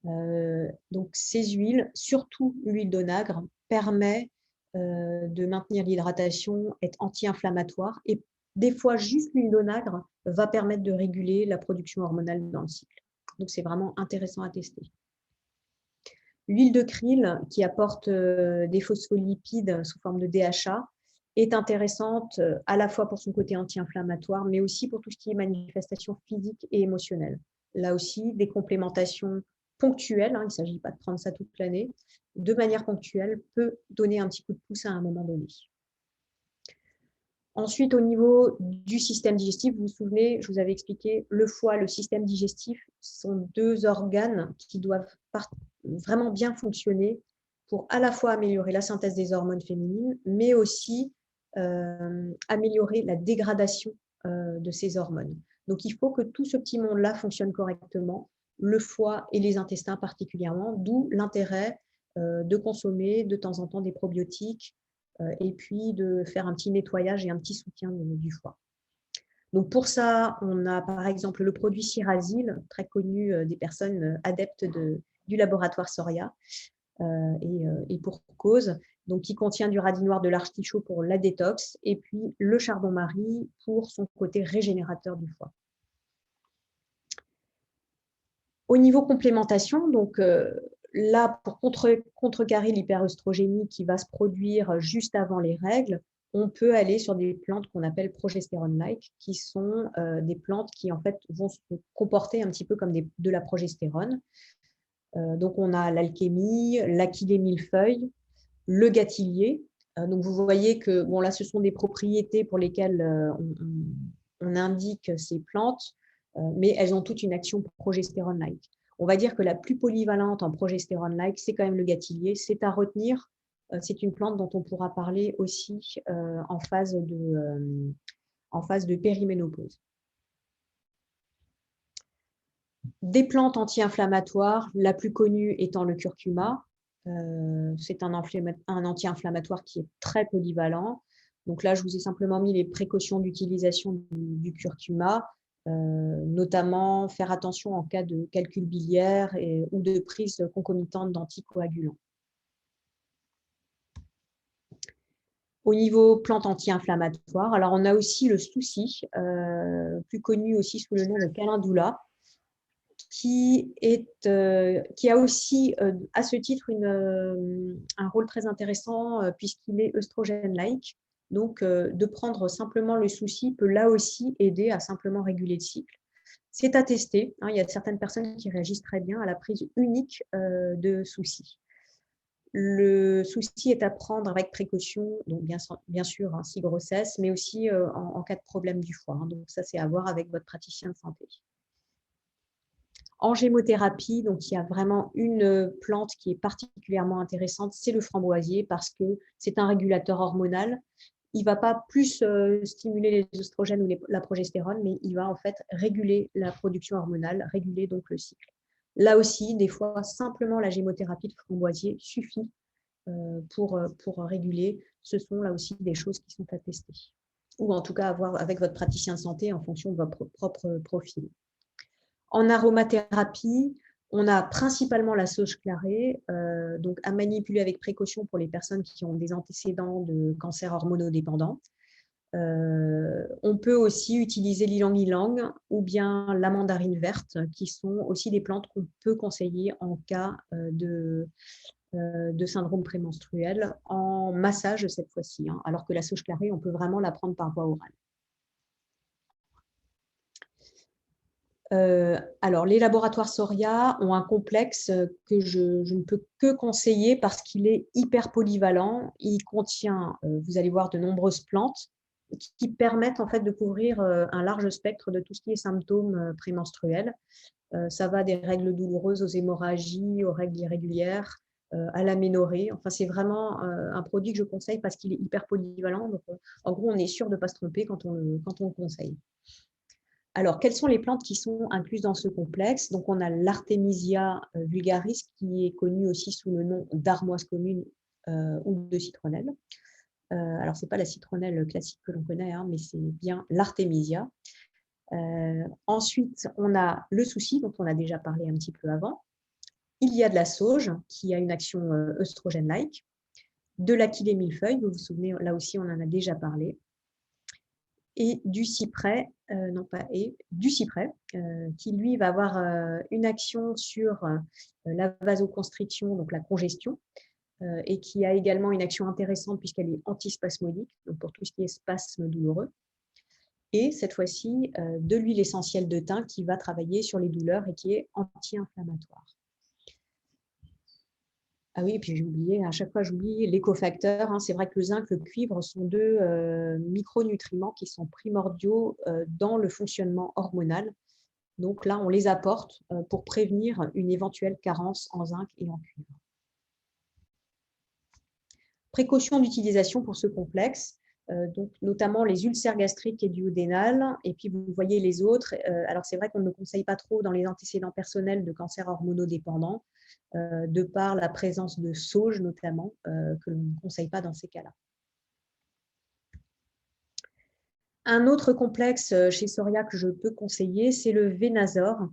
Donc, ces huiles, surtout l'huile d'onagre, permet de maintenir l'hydratation, est anti-inflammatoire et des fois, juste l'huile d'onagre va permettre de réguler la production hormonale dans le cycle. Donc, c'est vraiment intéressant à tester. L'huile de krill, qui apporte des phospholipides sous forme de DHA, est intéressante à la fois pour son côté anti-inflammatoire, mais aussi pour tout ce qui est manifestation physique et émotionnelle. Là aussi, des complémentations ponctuelle, hein, il ne s'agit pas de prendre ça toute l'année, de manière ponctuelle, peut donner un petit coup de pouce à un moment donné. Ensuite, au niveau du système digestif, vous vous souvenez, je vous avais expliqué, le foie, le système digestif sont deux organes qui doivent vraiment bien fonctionner pour à la fois améliorer la synthèse des hormones féminines, mais aussi améliorer la dégradation de ces hormones. Donc, il faut que tout ce petit monde-là fonctionne correctement, le foie et les intestins particulièrement, d'où l'intérêt de consommer de temps en temps des probiotiques, et puis de faire un petit nettoyage et un petit soutien du foie. Donc pour ça, on a par exemple le produit Cirasil, très connu des personnes adeptes du laboratoire Soria, et pour cause, donc qui contient du radis noir, de l'artichaut pour la détox, et puis le chardon-marie pour son côté régénérateur du foie. Au niveau complémentation, donc là, pour contrecarrer l'hyperœstrogénie qui va se produire juste avant les règles, on peut aller sur des plantes qu'on appelle progestérone-like, qui sont des plantes qui en fait vont se comporter un petit peu comme de la progestérone. Donc on a l'alchémie, l'achillée millefeuille, le gâtillier. Donc vous voyez que bon, là, ce sont des propriétés pour lesquelles on indique ces plantes, mais elles ont toute une action progestérone-like. On va dire que la plus polyvalente en progestérone-like, c'est quand même le gâtillier. C'est à retenir. C'est une plante dont on pourra parler aussi en phase de périménopause. Des plantes anti-inflammatoires, la plus connue étant le curcuma. C'est un anti-inflammatoire qui est très polyvalent. Donc là, je vous ai simplement mis les précautions d'utilisation du curcuma, notamment faire attention en cas de calcul biliaire ou de prise concomitante d'anticoagulants. Au niveau plantes anti-inflammatoires, alors on a aussi le souci, plus connu aussi sous le nom de calendula, qui a aussi, à ce titre, un rôle très intéressant puisqu'il est œstrogène-like. Donc, de prendre simplement le souci peut là aussi aider à simplement réguler le cycle. C'est à tester. Hein, il y a certaines personnes qui réagissent très bien à la prise unique de souci. Le souci est à prendre avec précaution, donc bien sûr, hein, si grossesse, mais aussi en cas de problème du foie. Hein, donc ça, c'est à voir avec votre praticien de santé. En gémothérapie, donc il y a vraiment une plante qui est particulièrement intéressante, c'est le framboisier parce que c'est un régulateur hormonal. Il ne va pas plus stimuler les oestrogènes ou la progestérone, mais il va en fait réguler la production hormonale, réguler donc le cycle. Là aussi, des fois, simplement la gémothérapie de framboisier suffit pour réguler. Ce sont là aussi des choses qui sont à tester, ou en tout cas à voir avec votre praticien de santé en fonction de votre propre profil. En aromathérapie, on a principalement la sauge clarée, donc à manipuler avec précaution pour les personnes qui ont des antécédents de cancer hormonodépendant. On peut aussi utiliser l'ylang-ylang ou bien la mandarine verte, qui sont aussi des plantes qu'on peut conseiller en cas de syndrome prémenstruel, en massage cette fois-ci, hein, alors que la sauge clarée, on peut vraiment la prendre par voie orale. Alors, les laboratoires Soria ont un complexe que je ne peux que conseiller parce qu'il est hyper polyvalent. Il contient, vous allez voir, de nombreuses plantes qui permettent en fait de couvrir un large spectre de tout ce qui est symptômes prémenstruels. Ça va des règles douloureuses aux hémorragies, aux règles irrégulières, à l'aménorrhée. Enfin, c'est vraiment un produit que je conseille parce qu'il est hyper polyvalent. Donc, en gros, on est sûr de ne pas se tromper quand on le conseille. Alors, quelles sont les plantes qui sont incluses dans ce complexe? Donc, on a l'Artemisia vulgaris, qui est connue aussi sous le nom d'armoise commune ou de citronnelle. Alors, ce n'est pas la citronnelle classique que l'on connaît, hein, mais c'est bien l'Artemisia. Ensuite, on a le souci, dont on a déjà parlé un petit peu avant. Il y a de la sauge, qui a une action œstrogène-like. De l'achillée millefeuille, vous vous souvenez, là aussi, on en a déjà parlé. Et du cyprès, du cyprès, qui lui va avoir une action sur la vasoconstriction, donc la congestion, et qui a également une action intéressante puisqu'elle est antispasmodique, donc pour tout ce qui est spasme douloureux. Et cette fois-ci, de l'huile essentielle de thym qui va travailler sur les douleurs et qui est anti-inflammatoire. Ah oui, et puis j'ai oublié, à chaque fois j'oublie les cofacteurs, hein. C'est vrai que le zinc, le cuivre sont 2 micronutriments qui sont primordiaux, dans le fonctionnement hormonal. Donc là, on les apporte, pour prévenir une éventuelle carence en zinc et en cuivre. Précautions d'utilisation pour ce complexe, donc notamment les ulcères gastriques et duodénales, et puis vous voyez les autres. Alors c'est vrai qu'on ne conseille pas trop dans les antécédents personnels de cancers hormonodépendants, de par la présence de sauge notamment, que l'on ne conseille pas dans ces cas-là. Un autre complexe chez Soria que je peux conseiller, c'est le Vénazor,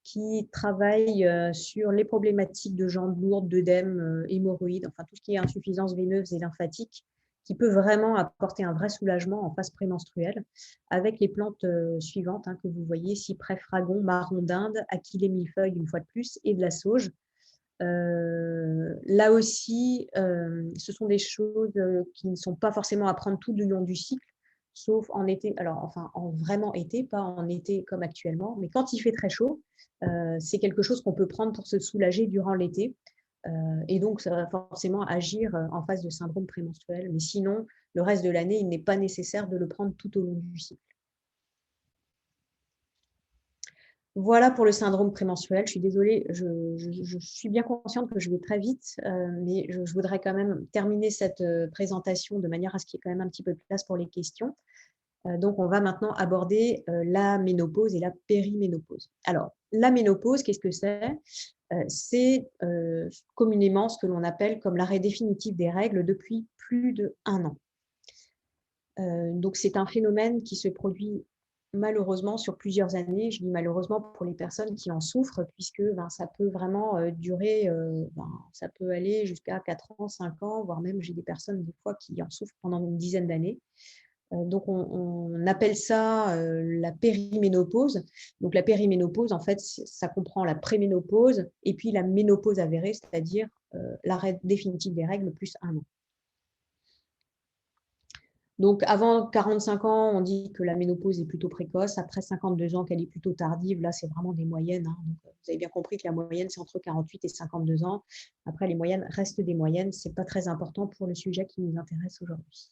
qui travaille sur les problématiques de jambes lourdes, d'œdème, hémorroïdes, enfin tout ce qui est insuffisance veineuse et lymphatique, qui peut vraiment apporter un vrai soulagement en phase prémenstruelle, avec les plantes suivantes que vous voyez, cyprès fragon, marron d'Inde, achillée millefeuille une fois de plus, et de la sauge. Là aussi, ce sont des choses qui ne sont pas forcément à prendre tout du long du cycle, sauf en été, alors enfin en vraiment été, pas en été comme actuellement, mais quand il fait très chaud, c'est quelque chose qu'on peut prendre pour se soulager durant l'été. Et donc, ça va forcément agir en phase de syndrome prémenstruel. Mais sinon, le reste de l'année, il n'est pas nécessaire de le prendre tout au long du cycle. Voilà pour le syndrome prémenstruel. Je suis désolée, je suis bien consciente que je vais très vite, mais je voudrais quand même terminer cette présentation de manière à ce qu'il y ait quand même un petit peu de place pour les questions. Donc, on va maintenant aborder la ménopause et la périménopause. Alors, la ménopause, qu'est-ce que c'est? C'est communément ce que l'on appelle comme l'arrêt définitif des règles depuis plus d'1 an. Donc, c'est un phénomène qui se produit malheureusement sur plusieurs années. Je dis malheureusement pour les personnes qui en souffrent, puisque ça peut vraiment durer, ça peut aller jusqu'à 4 ans, 5 ans, voire même j'ai des personnes des fois qui en souffrent pendant une dizaine d'années. Donc, on appelle ça la périménopause. Donc, la périménopause, en fait, ça comprend la préménopause et puis la ménopause avérée, c'est-à-dire l'arrêt définitif des règles plus 1 an. Donc, avant 45 ans, on dit que la ménopause est plutôt précoce. Après 52 ans, qu'elle est plutôt tardive. Là, c'est vraiment des moyennes. Donc, vous avez bien compris que la moyenne, c'est entre 48 et 52 ans. Après, les moyennes restent des moyennes. Ce n'est pas très important pour le sujet qui nous intéresse aujourd'hui.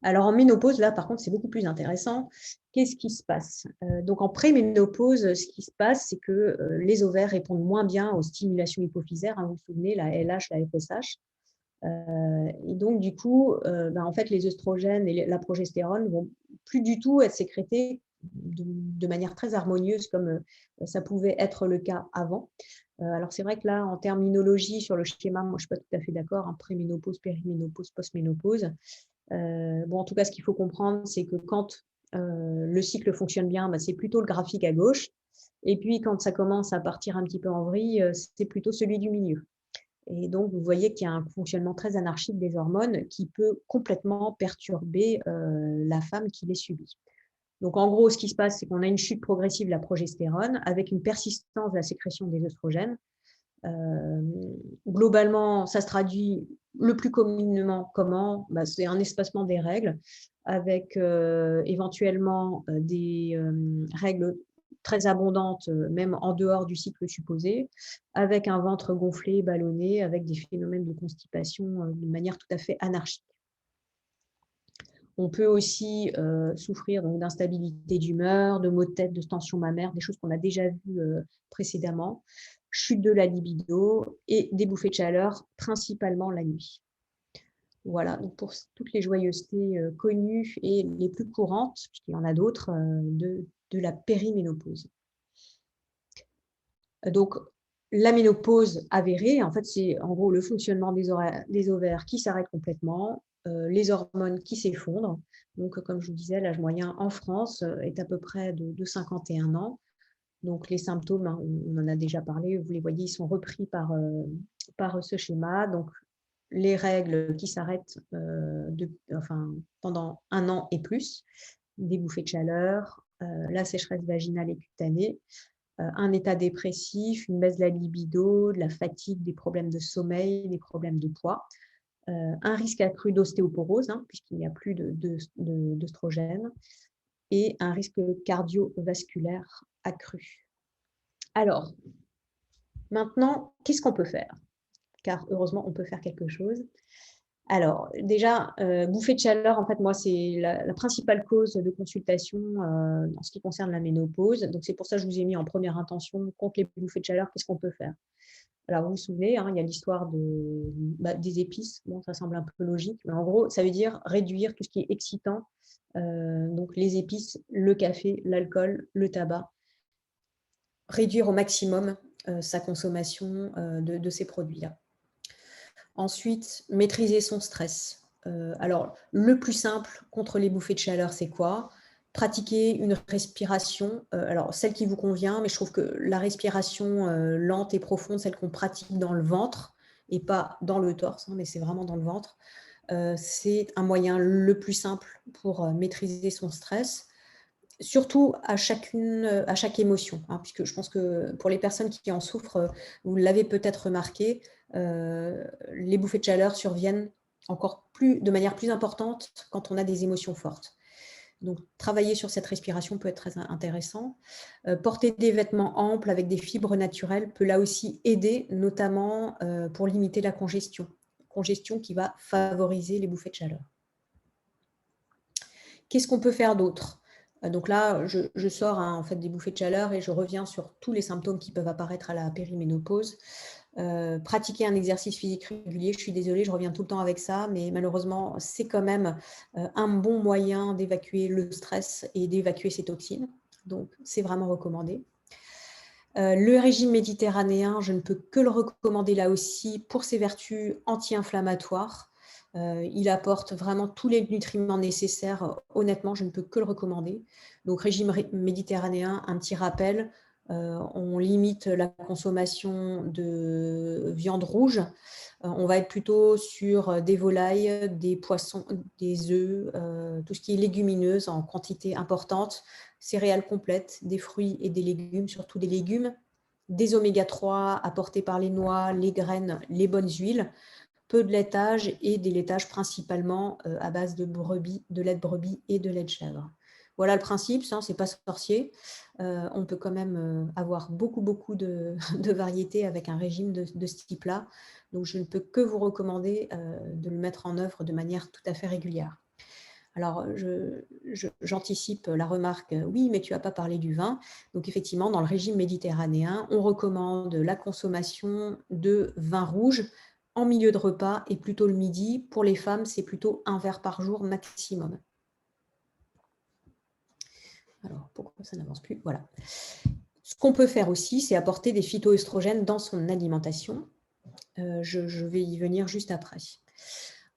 Alors, en ménopause, là, par contre, c'est beaucoup plus intéressant. Qu'est-ce qui se passe? Donc, en préménopause, ce qui se passe, c'est que les ovaires répondent moins bien aux stimulations hypophysaires. Vous vous souvenez, la LH, la FSH. Et donc, du coup, en fait, les œstrogènes et la progestérone vont plus du tout être sécrétés de manière très harmonieuse comme ça pouvait être le cas avant. Alors, c'est vrai que là, en terminologie, sur le schéma, moi, je ne suis pas tout à fait d'accord. Préménopause, périménopause, postménopause. En tout cas, ce qu'il faut comprendre, c'est que quand le cycle fonctionne bien, c'est plutôt le graphique à gauche. Et puis, quand ça commence à partir un petit peu en vrille, c'est plutôt celui du milieu. Et donc, vous voyez qu'il y a un fonctionnement très anarchique des hormones qui peut complètement perturber la femme qui les subit. Donc, en gros, ce qui se passe, c'est qu'on a une chute progressive de la progestérone avec une persistance de la sécrétion des œstrogènes. Globalement, ça se traduit le plus communément comment? C'est un espacement des règles avec éventuellement des règles très abondantes, même en dehors du cycle supposé, avec un ventre gonflé, ballonné, avec des phénomènes de constipation de manière tout à fait anarchique. On peut aussi souffrir d'instabilité d'humeur, de maux de tête, de tension mammaire, des choses qu'on a déjà vues précédemment, chute de la libido et des bouffées de chaleur, principalement la nuit. Voilà, donc pour toutes les joyeusetés connues et les plus courantes, puisqu'il y en a d'autres, de la périménopause. Donc, la ménopause avérée, en fait, c'est en gros le fonctionnement des ovaires qui s'arrête complètement, les hormones qui s'effondrent. Donc, comme je vous disais, l'âge moyen en France est à peu près de 51 ans. Donc, les symptômes, on en a déjà parlé, vous les voyez, ils sont repris par ce schéma. Donc, les règles qui s'arrêtent pendant 1 an et plus, des bouffées de chaleur, la sécheresse vaginale et cutanée, un état dépressif, une baisse de la libido, de la fatigue, des problèmes de sommeil, des problèmes de poids, un risque accru d'ostéoporose, puisqu'il n'y a plus d'œstrogène, et un risque cardiovasculaire accru. Alors, Maintenant, qu'est-ce qu'on peut faire? Car heureusement, on peut faire quelque chose. Alors déjà, bouffée de chaleur, en fait, moi, c'est la principale cause de consultation, en ce qui concerne la ménopause. Donc c'est pour ça que je vous ai mis en première intention contre les bouffées de chaleur, qu'est-ce qu'on peut faire? Alors vous vous souvenez, hein, il y a l'histoire des épices. Bon, ça semble un peu logique, mais en gros, ça veut dire réduire tout ce qui est excitant, donc les épices, le café, l'alcool, le tabac. Réduire au maximum, sa consommation, de ces produits-là. Ensuite, maîtriser son stress. Alors, le plus simple contre les bouffées de chaleur, c'est quoi? Pratiquer une respiration, alors celle qui vous convient, mais je trouve que la respiration, lente et profonde, celle qu'on pratique dans le ventre et pas dans le torse, hein, mais c'est vraiment dans le ventre, c'est un moyen le plus simple pour, maîtriser son stress. Surtout à chaque émotion, hein, puisque je pense que pour les personnes qui en souffrent, vous l'avez peut-être remarqué, les bouffées de chaleur surviennent de manière plus importante quand on a des émotions fortes. Donc travailler sur cette respiration peut être très intéressant. Porter des vêtements amples avec des fibres naturelles peut là aussi aider, notamment, pour limiter la congestion. Congestion qui va favoriser les bouffées de chaleur. Qu'est-ce qu'on peut faire d'autre? Donc là, je sors, hein, en fait, des bouffées de chaleur et je reviens sur tous les symptômes qui peuvent apparaître à la périménopause. Pratiquer un exercice physique régulier, je suis désolée, je reviens tout le temps avec ça, mais malheureusement, c'est quand même, un bon moyen d'évacuer le stress et d'évacuer ces toxines. Donc c'est vraiment recommandé. Le régime méditerranéen, je ne peux que le recommander là aussi pour ses vertus anti-inflammatoires. Il apporte vraiment tous les nutriments nécessaires. Honnêtement, je ne peux que le recommander. Donc, régime méditerranéen, un petit rappel, on limite la consommation de viande rouge. On va être plutôt sur des volailles, des poissons, des œufs, tout ce qui est légumineuse en quantité importante, céréales complètes, des fruits et des légumes, surtout des légumes, des oméga 3 apportés par les noix, les graines, les bonnes huiles, peu de laitage et des laitages principalement à base de brebis, de lait de brebis et de lait de chèvre. Voilà le principe, ça, c'est pas sorcier. On peut quand même avoir beaucoup de, de variétés avec un régime de ce type-là. Donc, je ne peux que vous recommander de le mettre en œuvre de manière tout à fait régulière. Alors, j'anticipe la remarque, oui, mais tu n'as pas parlé du vin. Donc, effectivement, dans le régime méditerranéen, on recommande la consommation de vin rouge en milieu de repas et plutôt le midi. Pour les femmes, c'est plutôt un verre par jour maximum. Alors, pourquoi ça n'avance plus? Voilà. Ce qu'on peut faire aussi, c'est apporter des phytoœstrogènes dans son alimentation. Je vais y venir juste après.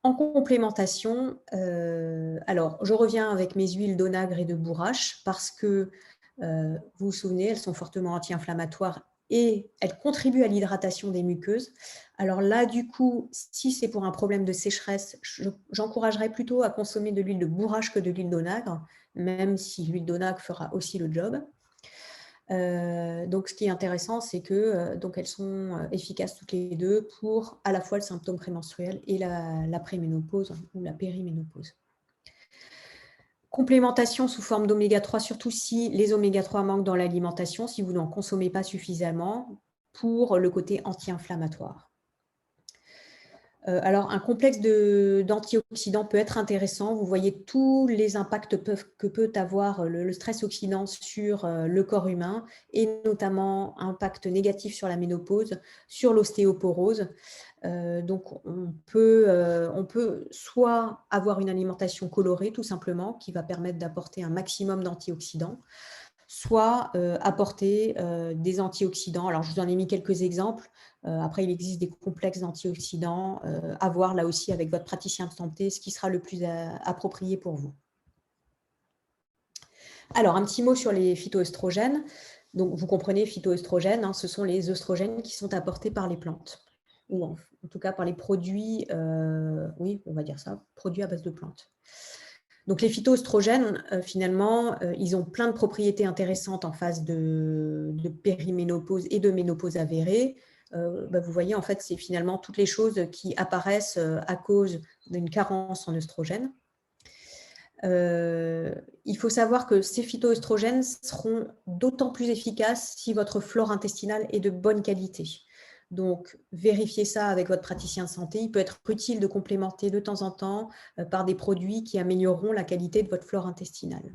En complémentation, alors je reviens avec mes huiles d'onagre et de bourrache parce que, vous vous souvenez, elles sont fortement anti-inflammatoires et elles contribuent à l'hydratation des muqueuses. Alors là, du coup, si c'est pour un problème de sécheresse, j'encouragerais plutôt à consommer de l'huile de bourrache que de l'huile d'onagre, même si l'huile d'onagre fera aussi le job. Donc, ce qui est intéressant, c'est que donc elles sont efficaces toutes les deux pour à la fois le symptôme prémenstruel et la préménopause ou la périménopause. Complémentation sous forme d'oméga 3, surtout si les oméga 3 manquent dans l'alimentation, si vous n'en consommez pas suffisamment, pour le côté anti-inflammatoire. Alors, un complexe d'antioxydants peut être intéressant. Vous voyez tous les impacts que peut avoir le stress oxydant sur le corps humain et notamment impact négatif sur la ménopause, sur l'ostéoporose. Donc, on peut soit avoir une alimentation colorée, tout simplement, qui va permettre d'apporter un maximum d'antioxydants, soit apporter des antioxydants. Alors, je vous en ai mis quelques exemples. Après, il existe des complexes d'antioxydants à voir là aussi avec votre praticien de santé, ce qui sera le plus approprié pour vous. Alors, un petit mot sur les phytoœstrogènes. Donc, vous comprenez, phytoœstrogènes, hein, ce sont les œstrogènes qui sont apportés par les plantes, ou en tout cas par les produits, oui, on va dire ça, produits à base de plantes. Donc, les phytoœstrogènes, finalement, ils ont plein de propriétés intéressantes en phase de périménopause et de ménopause avérée. Vous voyez, en fait, c'est finalement toutes les choses qui apparaissent à cause d'une carence en œstrogènes. Il faut savoir que ces phytoœstrogènes seront d'autant plus efficaces si votre flore intestinale est de bonne qualité. Donc, vérifiez ça avec votre praticien de santé. Il peut être utile de complémenter de temps en temps par des produits qui amélioreront la qualité de votre flore intestinale.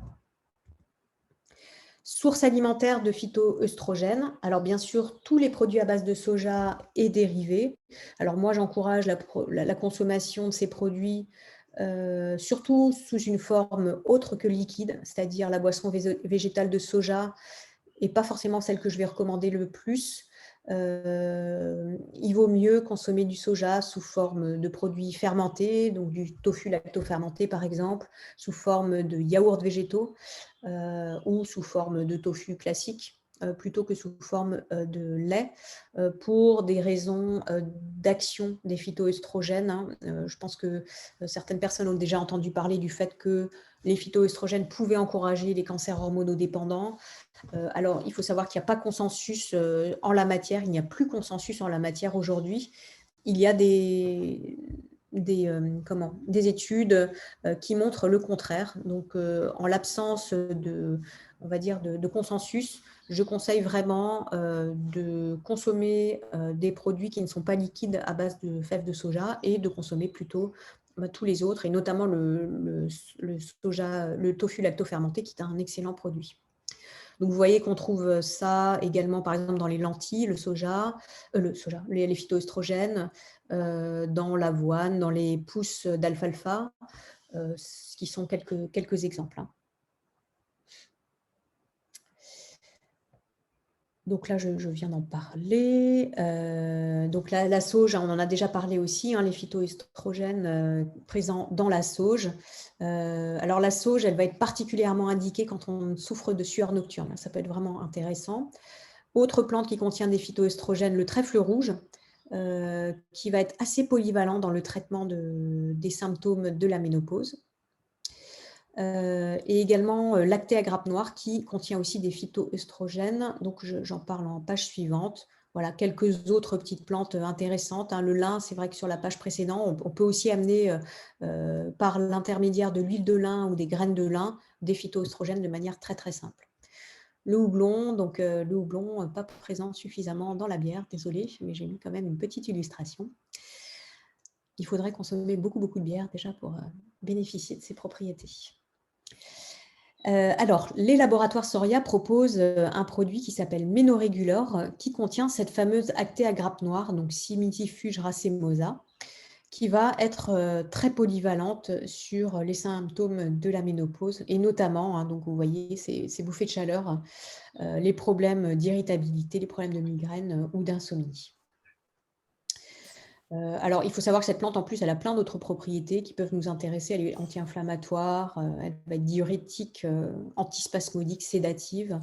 Source alimentaire de phytoœstrogènes. Alors, bien sûr, tous les produits à base de soja et dérivés. Alors, moi, j'encourage la consommation de ces produits, surtout sous une forme autre que liquide, c'est-à-dire la boisson végétale de soja et pas forcément celle que je vais recommander le plus. Il vaut mieux consommer du soja sous forme de produits fermentés, donc du tofu lacto-fermenté par exemple, sous forme de yaourts végétaux ou sous forme de tofu classique, plutôt que sous forme de lait, pour des raisons d'action des phytoœstrogènes. Hein. Je pense que certaines personnes ont déjà entendu parler du fait que les phytoœstrogènes pouvaient encourager les cancers hormonodépendants. Alors, il faut savoir qu'il n'y a pas consensus en la matière, il n'y a plus consensus en la matière aujourd'hui. Il y a des études qui montrent le contraire. Donc, en l'absence on va dire de consensus, je conseille vraiment de consommer des produits qui ne sont pas liquides à base de fèves de soja et de consommer plutôt tous les autres, et notamment le tofu lacto-fermenté qui est un excellent produit. Donc, vous voyez qu'on trouve ça également, par exemple, dans les lentilles, les phytoestrogènes, dans l'avoine, dans les pousses d'alfalfa, ce qui sont quelques exemples. Hein. Donc là, je viens d'en parler. Donc la sauge, on en a déjà parlé aussi, hein, les phytoestrogènes présents dans la sauge. Alors la sauge, elle va être particulièrement indiquée quand on souffre de sueur nocturne. Ça peut être vraiment intéressant. Autre plante qui contient des phytoestrogènes, le trèfle rouge, qui va être assez polyvalent dans le traitement des symptômes de la ménopause. Et également lacté à grappe noire qui contient aussi des phytoœstrogènes. Donc, j'en parle en page suivante. Voilà, quelques autres petites plantes intéressantes. Hein. Le lin, c'est vrai que sur la page précédente, on peut aussi amener par l'intermédiaire de l'huile de lin ou des graines de lin des phytoœstrogènes de manière très très simple. Le houblon, donc le houblon pas présent suffisamment dans la bière, désolée, mais j'ai mis quand même une petite illustration. Il faudrait consommer beaucoup de bière déjà pour bénéficier de ses propriétés. Alors, les laboratoires Soria proposent un produit qui s'appelle Ménorégular, qui contient cette fameuse actée à grappe noire, donc Simitifuge racemosa, qui va être très polyvalente sur les symptômes de la ménopause, et notamment, hein, donc vous voyez, ces bouffées de chaleur, les problèmes d'irritabilité, les problèmes de migraine ou d'insomnie. Alors, il faut savoir que cette plante, en plus, elle a plein d'autres propriétés qui peuvent nous intéresser. Elle est anti-inflammatoire, elle va être diurétique, antispasmodique, sédative.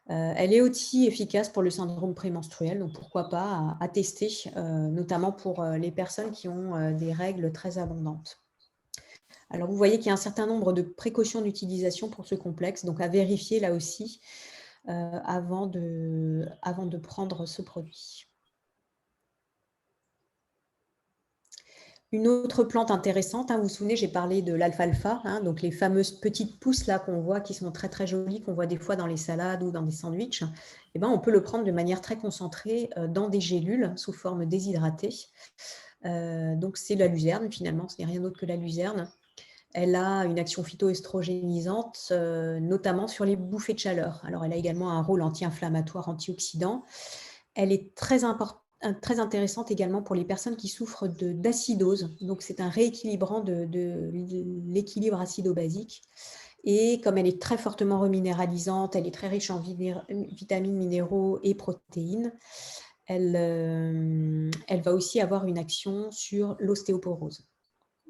Elle est aussi efficace pour le syndrome prémenstruel, donc pourquoi pas à tester, notamment pour les personnes qui ont des règles très abondantes. Alors, vous voyez qu'il y a un certain nombre de précautions d'utilisation pour ce complexe, donc à vérifier là aussi avant de prendre ce produit. Une autre plante intéressante, hein, vous vous souvenez, j'ai parlé de l'alfalfa, hein, donc les fameuses petites pousses là qu'on voit, qui sont très très jolies, qu'on voit des fois dans les salades ou dans des sandwichs. Eh ben, on peut le prendre de manière très concentrée dans des gélules sous forme déshydratée. Donc c'est la luzerne finalement, ce n'est rien d'autre que la luzerne. Elle a une action phytoestrogénisante, notamment sur les bouffées de chaleur. Alors elle a également un rôle anti-inflammatoire, antioxydant. Elle est très intéressante également pour les personnes qui souffrent d'acidose. Donc, c'est un rééquilibrant de l'équilibre acido-basique. Et comme elle est très fortement reminéralisante, elle est très riche en vitamines, minéraux et protéines, elle va aussi avoir une action sur l'ostéoporose.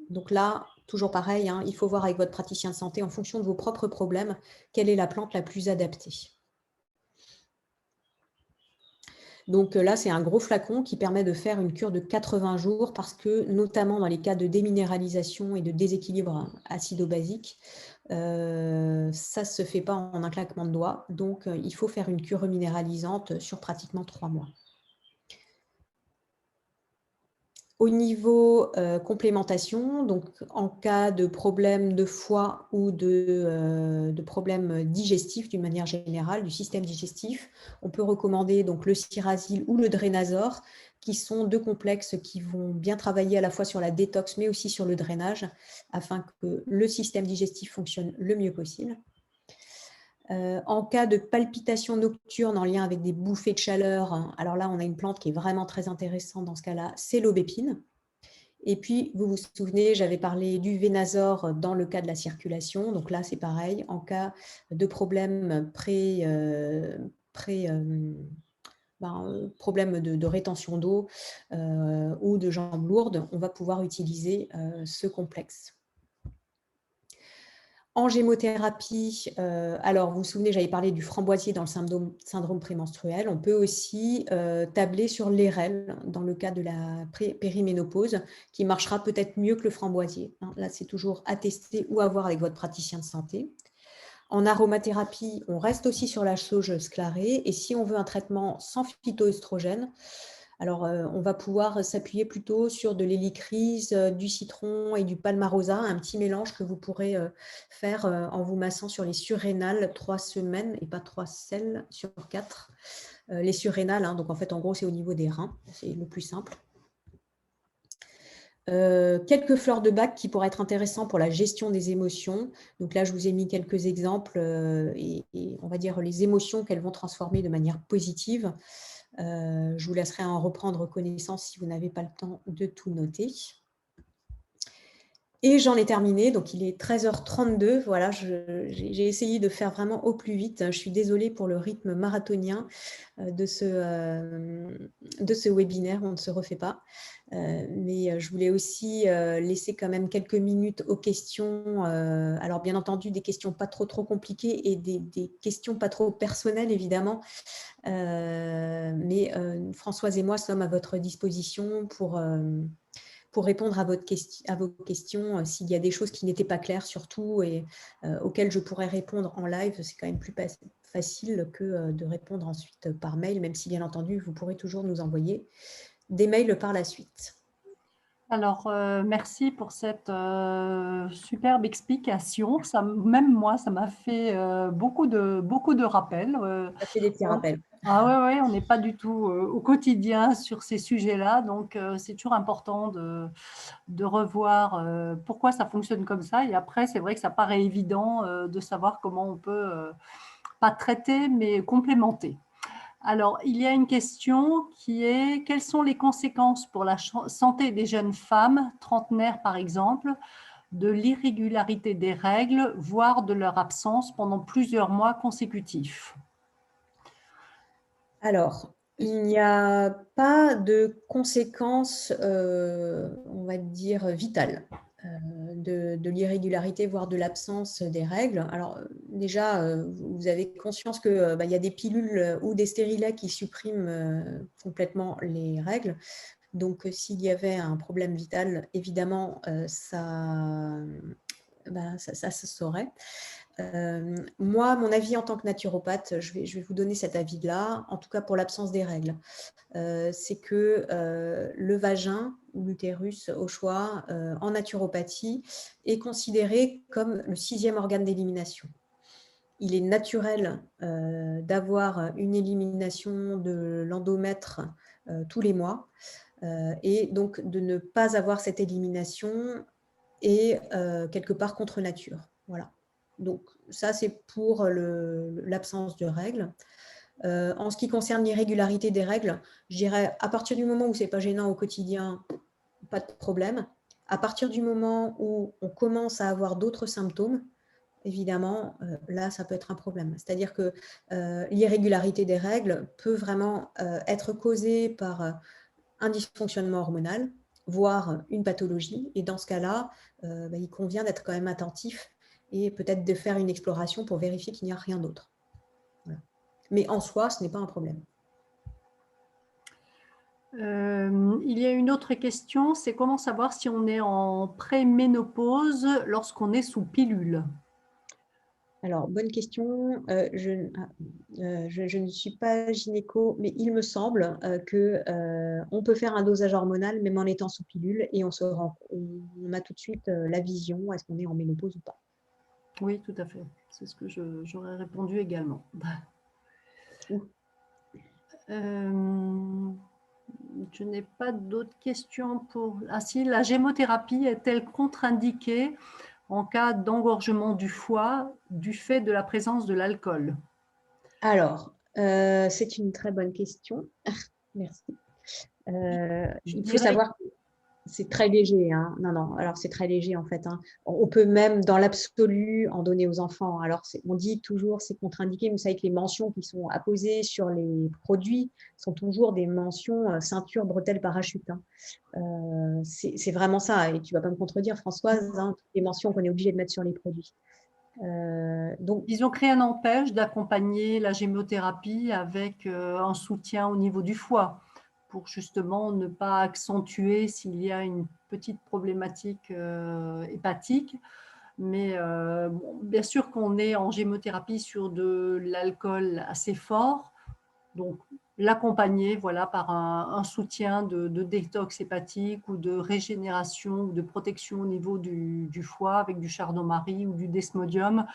Donc là, toujours pareil, hein, il faut voir avec votre praticien de santé, en fonction de vos propres problèmes, quelle est la plante la plus adaptée. Donc là, c'est un gros flacon qui permet de faire une cure de 80 jours parce que, notamment dans les cas de déminéralisation et de déséquilibre acido-basique, ça ne se fait pas en un claquement de doigts. Donc, il faut faire une cure reminéralisante sur pratiquement 3 mois. Au niveau complémentation, donc en cas de problème de foie ou de problème digestif d'une manière générale, du système digestif, on peut recommander donc le Cirasil ou le Drénazor, qui sont deux complexes qui vont bien travailler à la fois sur la détox, mais aussi sur le drainage, afin que le système digestif fonctionne le mieux possible. En cas de palpitations nocturnes en lien avec des bouffées de chaleur, hein, alors là, on a une plante qui est vraiment très intéressante dans ce cas-là, c'est l'aubépine. Et puis, vous vous souvenez, j'avais parlé du Vénazor dans le cas de la circulation. Donc là, c'est pareil. En cas de problème problème de rétention d'eau ou de jambes lourdes, on va pouvoir utiliser ce complexe. En gémothérapie, alors vous vous souvenez, j'avais parlé du framboisier dans le syndrome prémenstruel. On peut aussi tabler sur l'érel dans le cas de la périménopause, qui marchera peut-être mieux que le framboisier. Là, c'est toujours à tester ou à voir avec votre praticien de santé. En aromathérapie, on reste aussi sur la sauge sclarée. Et si on veut un traitement sans phytoœstrogène, alors, on va pouvoir s'appuyer plutôt sur de l'hélicryse, du citron et du palmarosa, un petit mélange que vous pourrez faire en vous massant sur les surrénales 3 semaines et pas 3 selles sur 4. Les surrénales, hein, donc en fait, en gros, c'est au niveau des reins, c'est le plus simple. Quelques fleurs de bac qui pourraient être intéressants pour la gestion des émotions. Donc là, je vous ai mis quelques exemples et on va dire les émotions qu'elles vont transformer de manière positive. Je vous laisserai en reprendre connaissance si vous n'avez pas le temps de tout noter. Et j'en ai terminé, donc il est 13h32. Voilà, j'ai essayé de faire vraiment au plus vite. Je suis désolée pour le rythme marathonien de ce webinaire, on ne se refait pas. Mais je voulais aussi laisser quand même quelques minutes aux questions. Alors bien entendu, des questions pas trop compliquées et des questions pas trop personnelles, évidemment. Mais Françoise et moi sommes à votre disposition pour répondre à vos questions, s'il y a des choses qui n'étaient pas claires surtout et auxquelles je pourrais répondre en live. C'est quand même plus facile que de répondre ensuite par mail, même si bien entendu, vous pourrez toujours nous envoyer des mails par la suite. Alors, merci pour cette superbe explication. Même moi, ça m'a fait beaucoup de rappels. Ça fait des petits rappels. Ah ouais, on n'est pas du tout au quotidien sur ces sujets-là, donc c'est toujours important de revoir pourquoi ça fonctionne comme ça. Et après, c'est vrai que ça paraît évident de savoir comment on peut, pas traiter, mais complémenter. Alors, il y a une question qui est: quelles sont les conséquences pour la santé des jeunes femmes, trentenaires par exemple, de l'irrégularité des règles, voire de leur absence pendant plusieurs mois consécutifs? Alors, il n'y a pas de conséquences, on va dire, vitales de l'irrégularité, voire de l'absence des règles. Alors, déjà, vous avez conscience qu'il y a des pilules ou des stérilets qui suppriment complètement les règles. Donc, s'il y avait un problème vital, évidemment, ça se saurait. Moi, mon avis en tant que naturopathe, je vais vous donner cet avis-là, en tout cas pour l'absence des règles. C'est que le vagin ou l'utérus au choix en naturopathie est considéré comme le 6e organe d'élimination. Il est naturel d'avoir une élimination de l'endomètre tous les mois et donc de ne pas avoir cette élimination est quelque part contre nature. Voilà. Donc ça, c'est pour l'absence de règles. En ce qui concerne l'irrégularité des règles, je dirais à partir du moment où ce n'est pas gênant au quotidien, pas de problème. À partir du moment où on commence à avoir d'autres symptômes, évidemment, là, ça peut être un problème. C'est-à-dire que l'irrégularité des règles peut vraiment être causée par un dysfonctionnement hormonal, voire une pathologie. Et dans ce cas-là, il convient d'être quand même attentif et peut-être de faire une exploration pour vérifier qu'il n'y a rien d'autre. Voilà. Mais en soi, ce n'est pas un problème. Il y a une autre question, c'est comment savoir si on est en préménopause lorsqu'on est sous pilule? Alors, bonne question. Je ne suis pas gynéco, mais il me semble que on peut faire un dosage hormonal même en étant sous pilule et on a tout de suite la vision, est-ce qu'on est en ménopause ou pas. Oui, tout à fait. C'est ce que j'aurais répondu également. Ouh. Je n'ai pas d'autres questions pour… Ah si, la gémothérapie est-elle contre-indiquée en cas d'engorgement du foie du fait de la présence de l'alcool? Alors, c'est une très bonne question. Merci. Je Il faut dirais savoir que c'est très léger, hein. Non, non, alors c'est très léger en fait, hein. On peut même dans l'absolu en donner aux enfants. Alors on dit toujours c'est contre-indiqué, mais vous savez que les mentions qui sont apposées sur les produits sont toujours des mentions ceinture, bretelles, parachute, hein. C'est vraiment ça, et tu vas pas me contredire Françoise, hein, toutes les mentions qu'on est obligé de mettre sur les produits. Donc disons que rien n'empêche d'accompagner la gémothérapie avec un soutien au niveau du foie pour justement ne pas accentuer s'il y a une petite problématique hépatique. Mais bon, bien sûr qu'on est en gémothérapie sur de l'alcool assez fort, donc l'accompagner voilà, par un soutien de détox hépatique ou de régénération ou de protection au niveau du foie avec du chardon-marie ou du desmodium,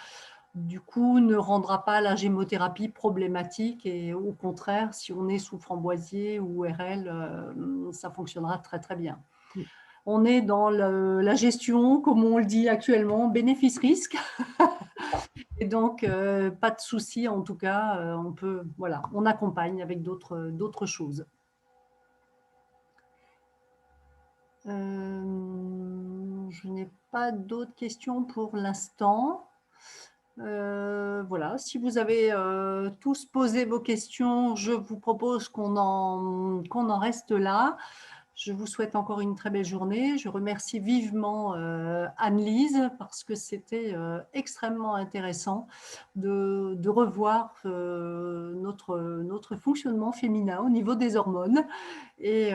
du coup, ne rendra pas la gémothérapie problématique et au contraire, si on est sous framboisier ou RL, ça fonctionnera très très bien. On est dans la gestion, comme on le dit actuellement, bénéfice-risque. Et donc, pas de souci, en tout cas, voilà, on accompagne avec d'autres choses. Je n'ai pas d'autres questions pour l'instant. Voilà, si vous avez tous posé vos questions, je vous propose qu'on en reste là. Je vous souhaite encore une très belle journée. Je remercie vivement Anne-Lise parce que c'était extrêmement intéressant de revoir notre fonctionnement féminin au niveau des hormones. Et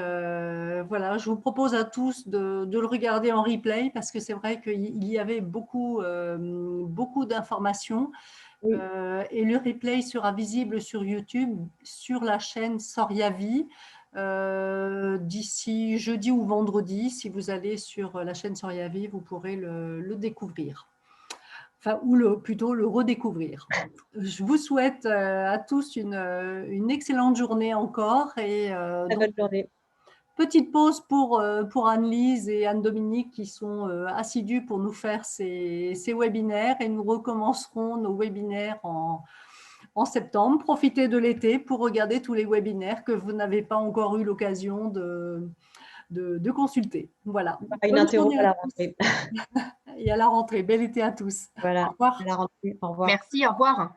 voilà, je vous propose à tous de le regarder en replay parce que c'est vrai qu'il y avait beaucoup d'informations. oui, Et le replay sera visible sur YouTube, sur la chaîne Soriavi, d'ici jeudi ou vendredi. Si vous allez sur la chaîne Soriavi, vous pourrez le découvrir. Enfin, ou plutôt le redécouvrir. Je vous souhaite à tous une excellente journée encore. Et très donc, bonne journée. petite pause pour Anne-Lise et Anne-Dominique qui sont assidus pour nous faire ces webinaires et nous recommencerons nos webinaires en septembre. Profitez de l'été pour regarder tous les webinaires que vous n'avez pas encore eu l'occasion de consulter. Voilà. Une Bonne interro journée à à la tous rentrée. et à la rentrée. Bel été à tous. Au Voilà, revoir. à la rentrée. Au revoir. Merci, au revoir.